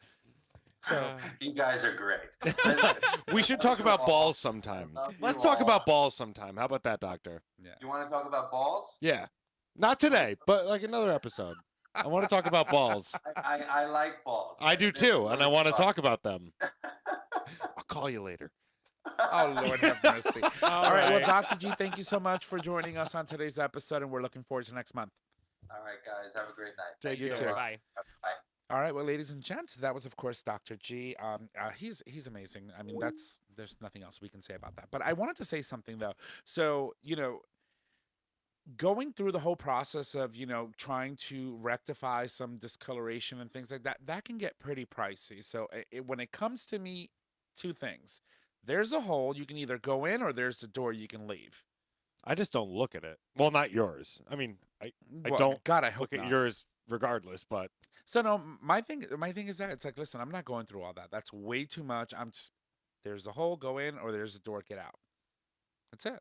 So You guys are great. Listen, We should talk about balls sometime. love Let's you talk all. about balls sometime. How about that, doctor? yeah. You want to talk about balls? Yeah. Not today, but like another episode. I want to talk about balls. I like balls. I do They're too, and I really want to fun. talk about them. I'll call you later. Oh, Lord have mercy. All right. Well, right. Dr. G, thank you so much for joining us on today's episode, and we're looking forward to next month. All right, guys. Have a great night. Take Thanks it so easy. much. Bye. Bye. All right. Well, ladies and gents, that was, of course, Dr. G. He's amazing. I mean, there's nothing else we can say about that. But I wanted to say something, though. So, going through the whole process of, trying to rectify some discoloration and things like that, that can get pretty pricey. So when it comes to me, two things. There's a hole you can either go in or there's a door you can leave. I just don't look at it. Well, not yours. I mean, I Well, don't God, I hope look at not. yours regardless, but So no, my thing is that it's like, listen, I'm not going through all that. That's way too much. There's a hole, go in, or there's a door, get out. That's it.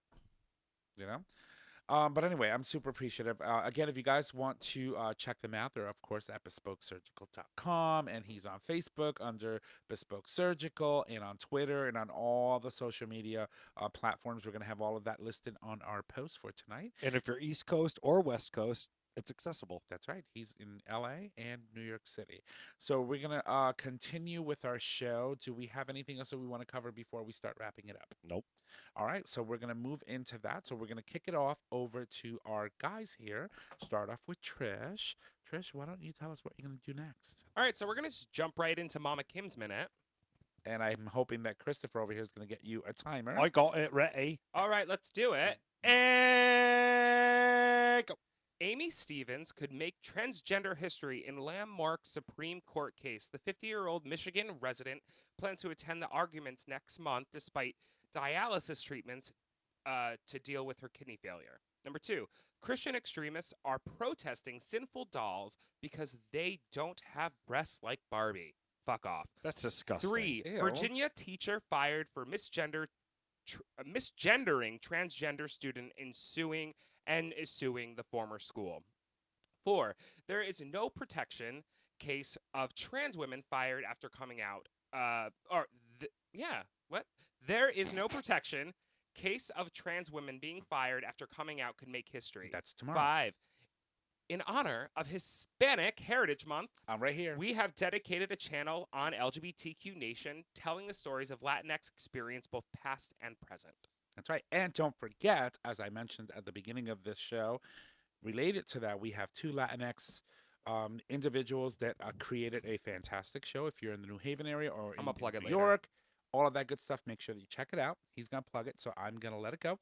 But anyway, I'm super appreciative. Again, if you guys want to check them out, they're of course at bespokesurgical.com, and he's on Facebook under Bespoke Surgical, and on Twitter, and on all the social media platforms. We're gonna have all of that listed on our post for tonight. and if you're East Coast or West Coast, it's accessible. That's right. He's in LA and New York City. So we're going to continue with our show. Do we have anything else that we want to cover before we start wrapping it up? Nope. All right. So we're going to move into that. So we're going to kick it off over to our guys here. Start off with Trish. Trish, why don't you tell us what you're going to do next? All right, so we're gonna just jump right into Mama Kim's minute. And I'm hoping that Christopher over here is going to get you a timer. I got it ready. All right, let's do it. And go. Amy Stevens could make transgender history in landmark Supreme Court case. The 50-year-old Michigan resident plans to attend the arguments next month despite dialysis treatments to deal with her kidney failure. Number 2, Christian extremists are protesting sinful dolls because they don't have breasts like Barbie. Fuck off. That's disgusting. 3, Ew. Virginia teacher fired for misgendering transgender student is suing the former school. 4, there is no protection case of trans women fired after coming out. There is no protection case of trans women being fired after coming out could make history. That's tomorrow. 5, in honor of Hispanic Heritage Month, I'm right here. we have dedicated a channel on LGBTQ Nation telling the stories of Latinx experience, both past and present. That's right. And don't forget, as I mentioned at the beginning of this show, related to that, we have 2 Latinx individuals that created a fantastic show. If you're in the New Haven area or I'm gonna in plug it New later. York, all of that good stuff, make sure that you check it out. He's going to plug it, so I'm going to let it go.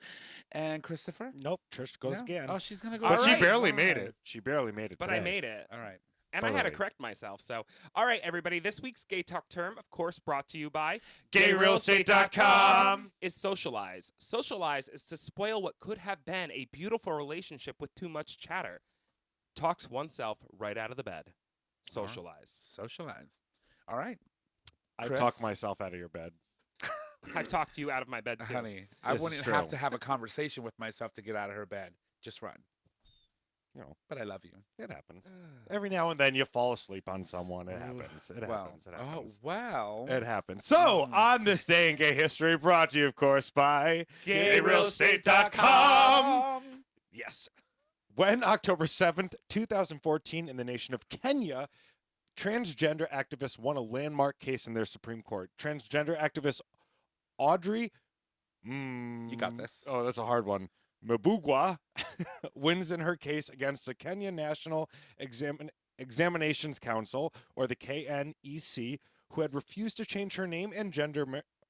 And Christopher? Nope, Trish goes No? again. Oh, she's going to go. But she Alright. barely made it. She barely made it But today. I made it. All right. And I had to Alright. correct myself. So, all right, everybody. This week's Gay Talk term, of course, brought to you by GayRealEstate.com. is socialize. Socialize is to spoil what could have been a beautiful relationship with too much chatter. Talks oneself right out of the bed. Socialize. Socialize. All right. I Chris? talk myself out of your bed. I've talked you out of my bed too. Honey, I This is wouldn't have true. to have a conversation with myself to get out of her bed. Just run. You know, But I love you. it happens. Every now and then you fall asleep on someone. It happens. It well, happens. It oh, happens. well. It happens. So, on this day in gay history, brought to you, of course, by GayRealEstate.com. Yes. When October 7th, 2014, in the nation of Kenya, transgender activists won a landmark case in their Supreme Court. Transgender activist Audrey. You got this. Oh, that's a hard one. Mbugua wins in her case against the Kenya National Examinations Council, or the KNEC, who had refused to change her name and gender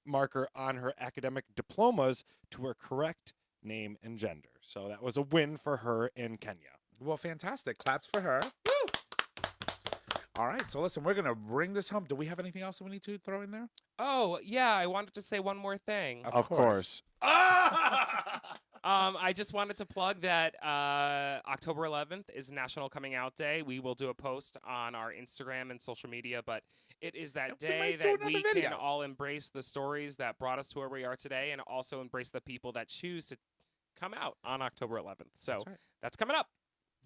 marker on her academic diplomas to her correct name and gender. So that was a win for her in Kenya. Well, fantastic. Claps for her. All right. So, listen, we're going to bring this home. Do we have anything else that we need to throw in there? Oh, yeah, I wanted to say one more thing. Of Of course. I just wanted to plug that October 11th is National Coming Out Day. We will do a post on our Instagram and social media, but it is that We day might do that another we video. can all embrace the stories that brought us to where we are today, and also embrace the people that choose to come out on October 11th. So That's right. that's coming up.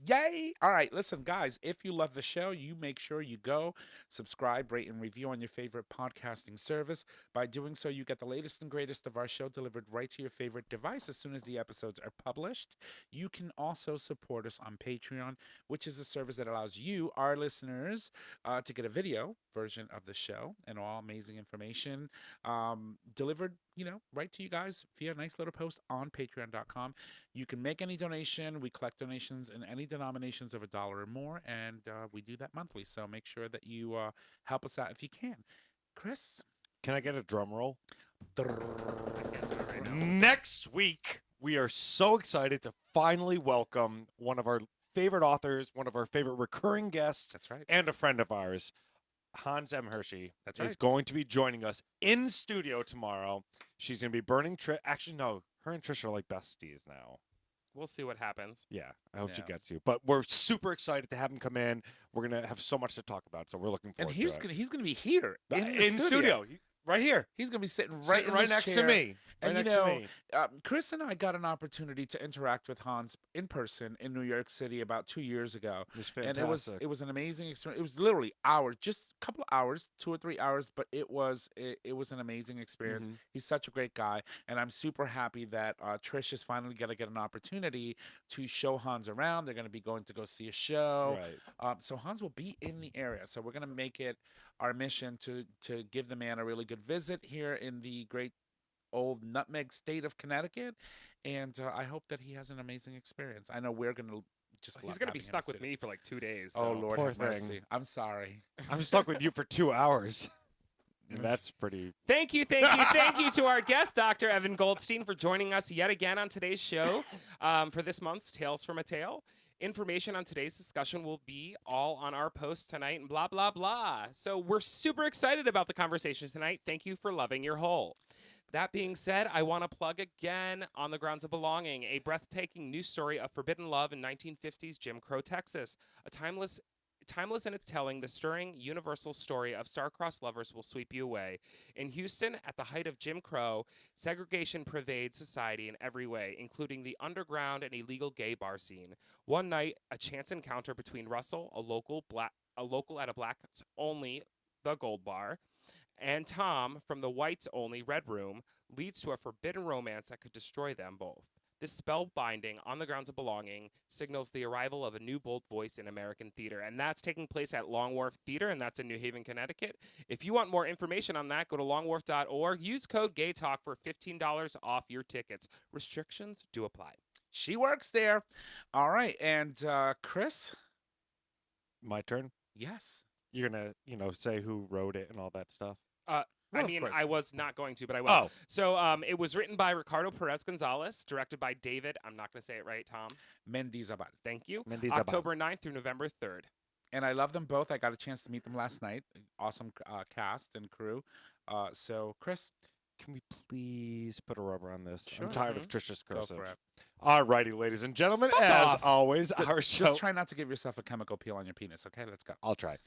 Yay! All right, listen, guys, if you love the show, you make sure you go subscribe, rate, and review on your favorite podcasting service. By doing so, you get the latest and greatest of our show delivered right to your favorite device as soon as the episodes are published. You can also support us on Patreon, which is a service that allows you, our listeners, to get a video version of the show and all amazing information delivered, right to you guys via a nice little post on patreon.com. You can make any donation. We collect donations in any denominations of $1 or more, and we do that monthly. So make sure that you help us out if you can. Chris? Can I get a drum roll? I can't do it right now. Next week, we are so excited to finally welcome one of our favorite authors, one of our favorite recurring guests, That's right. and a friend of ours. Hans M. Hershey That's is right. going to be joining us in studio tomorrow. She's going to be burning Actually, no, her and Trish are like besties now. We'll see what happens. Yeah, I hope she Yeah. gets you. But we're super excited to have him come in. We're going to have so much to talk about, so we're looking And forward he's to it. he's gonna be here in the in studio, right here, He's gonna be sitting right Sitting in right this next chair. to me. And right you next know, to me. Chris and I got an opportunity to interact with Hans in person in New York City about 2 years ago. It was And fantastic. it was an amazing experience. It was literally hours, just a couple of hours, 2 or 3 hours, but it was an amazing experience. Mhm. He's such a great guy, and I'm super happy that Trish is finally going to get an opportunity to show Hans around. They're going to be going to go see a show. Right. So Hans will be in the area. So we're going to make it our mission to give the man a really good visit here in the great old nutmeg state of Connecticut, and I hope that he has an amazing experience. I know we're gonna just He's going to be stuck with me for like 2 days. Oh so- Lord, Poor have mercy. thing. I'm sorry. I'm stuck with you for 2 hours. And that's pretty. Thank you to our guest, Dr. Evan Goldstein, for joining us yet again on today's show for this month's Tales from a Tale. Information on today's discussion will be all on our post tonight and blah, blah, blah. So we're super excited about the conversation tonight. Thank you for loving your hole. That being said, I want to plug again On the Grounds of Belonging, a breathtaking news story of forbidden love in 1950s Jim Crow, Texas. A timeless in its telling, the stirring, universal story of star-crossed lovers will sweep you away. In Houston, at the height of Jim Crow, segregation pervades society in every way, including the underground and illegal gay bar scene. One night, a chance encounter between Russell, a local at a blacks-only The Gold Bar, and Tom from the whites-only Red Room leads to a forbidden romance that could destroy them both. This spellbinding, on the grounds of belonging, signals the arrival of a new bold voice in American theater, and that's taking place at Long Wharf Theater, and that's in New Haven, Connecticut. If you want more information on that, go to longwharf.org. Use code GayTalk for $15 off your tickets. Restrictions do apply. She works there. All right, and Chris? My turn. Yes. You're gonna, say who wrote it and all that stuff. I Of mean, course. I was not going to, but I will. Oh. So it was written by Ricardo Perez Gonzalez, directed by David. I'm not going to say it right, Tom. Mendizabal. Thank you. Mendizabal. October 9th through November 3rd. And I love them both. I got a chance to meet them last night. Awesome cast and crew. So, Chris? Can we please put a rubber on this? Sure. I'm tired of Trisha's Go cursive. for it. All righty, ladies and gentlemen, Fuck as off. always, our show. Just try not to give yourself a chemical peel on your penis, okay? Let's go. I'll try.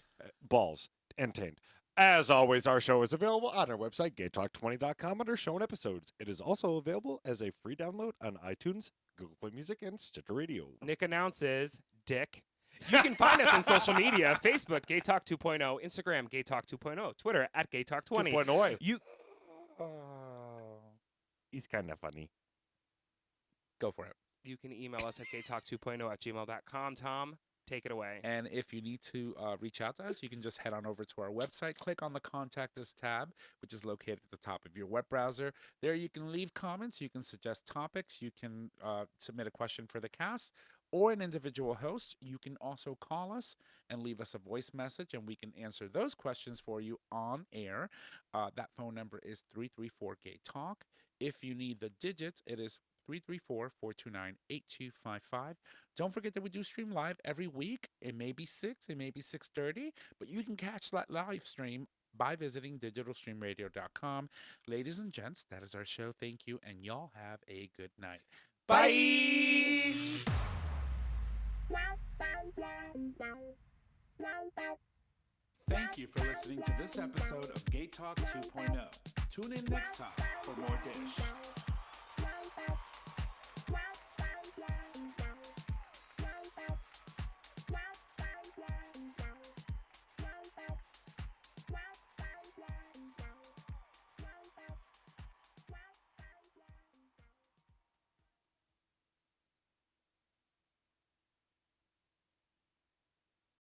Balls and tamed. As always, our show is available on our website, gaytalk20.com, under show and episodes. It is also available as a free download on iTunes, Google Play Music, and Stitcher Radio. Nick announces, Dick. You can find us on social media, Facebook, Gay Talk 2.0, Instagram, Gay Talk 2.0, Twitter, at Gay Talk 20. 2.0. You He's kind of funny. Go for it. You can email us at gaytalk2.0@gmail.com. Tom, take it away. And if you need to reach out to us, you can just head on over to our website, click on the Contact Us tab, which is located at the top of your web browser. There you can leave comments, you can suggest topics, you can submit a question for the cast or an individual host. You can also call us and leave us a voice message, and we can answer those questions for you on air. That phone number is 334-GAY-TALK. If you need the digits, it is 334-429-8255. Don't forget that we do stream live every week. It may be 6, it may be 6:30, but you can catch that live stream by visiting digitalstreamradio.com. Ladies and gents, that is our show. Thank you, and y'all have a good night. Bye! Thank you for listening to this episode of Gay Talk 2.0. Tune in next time for more dish.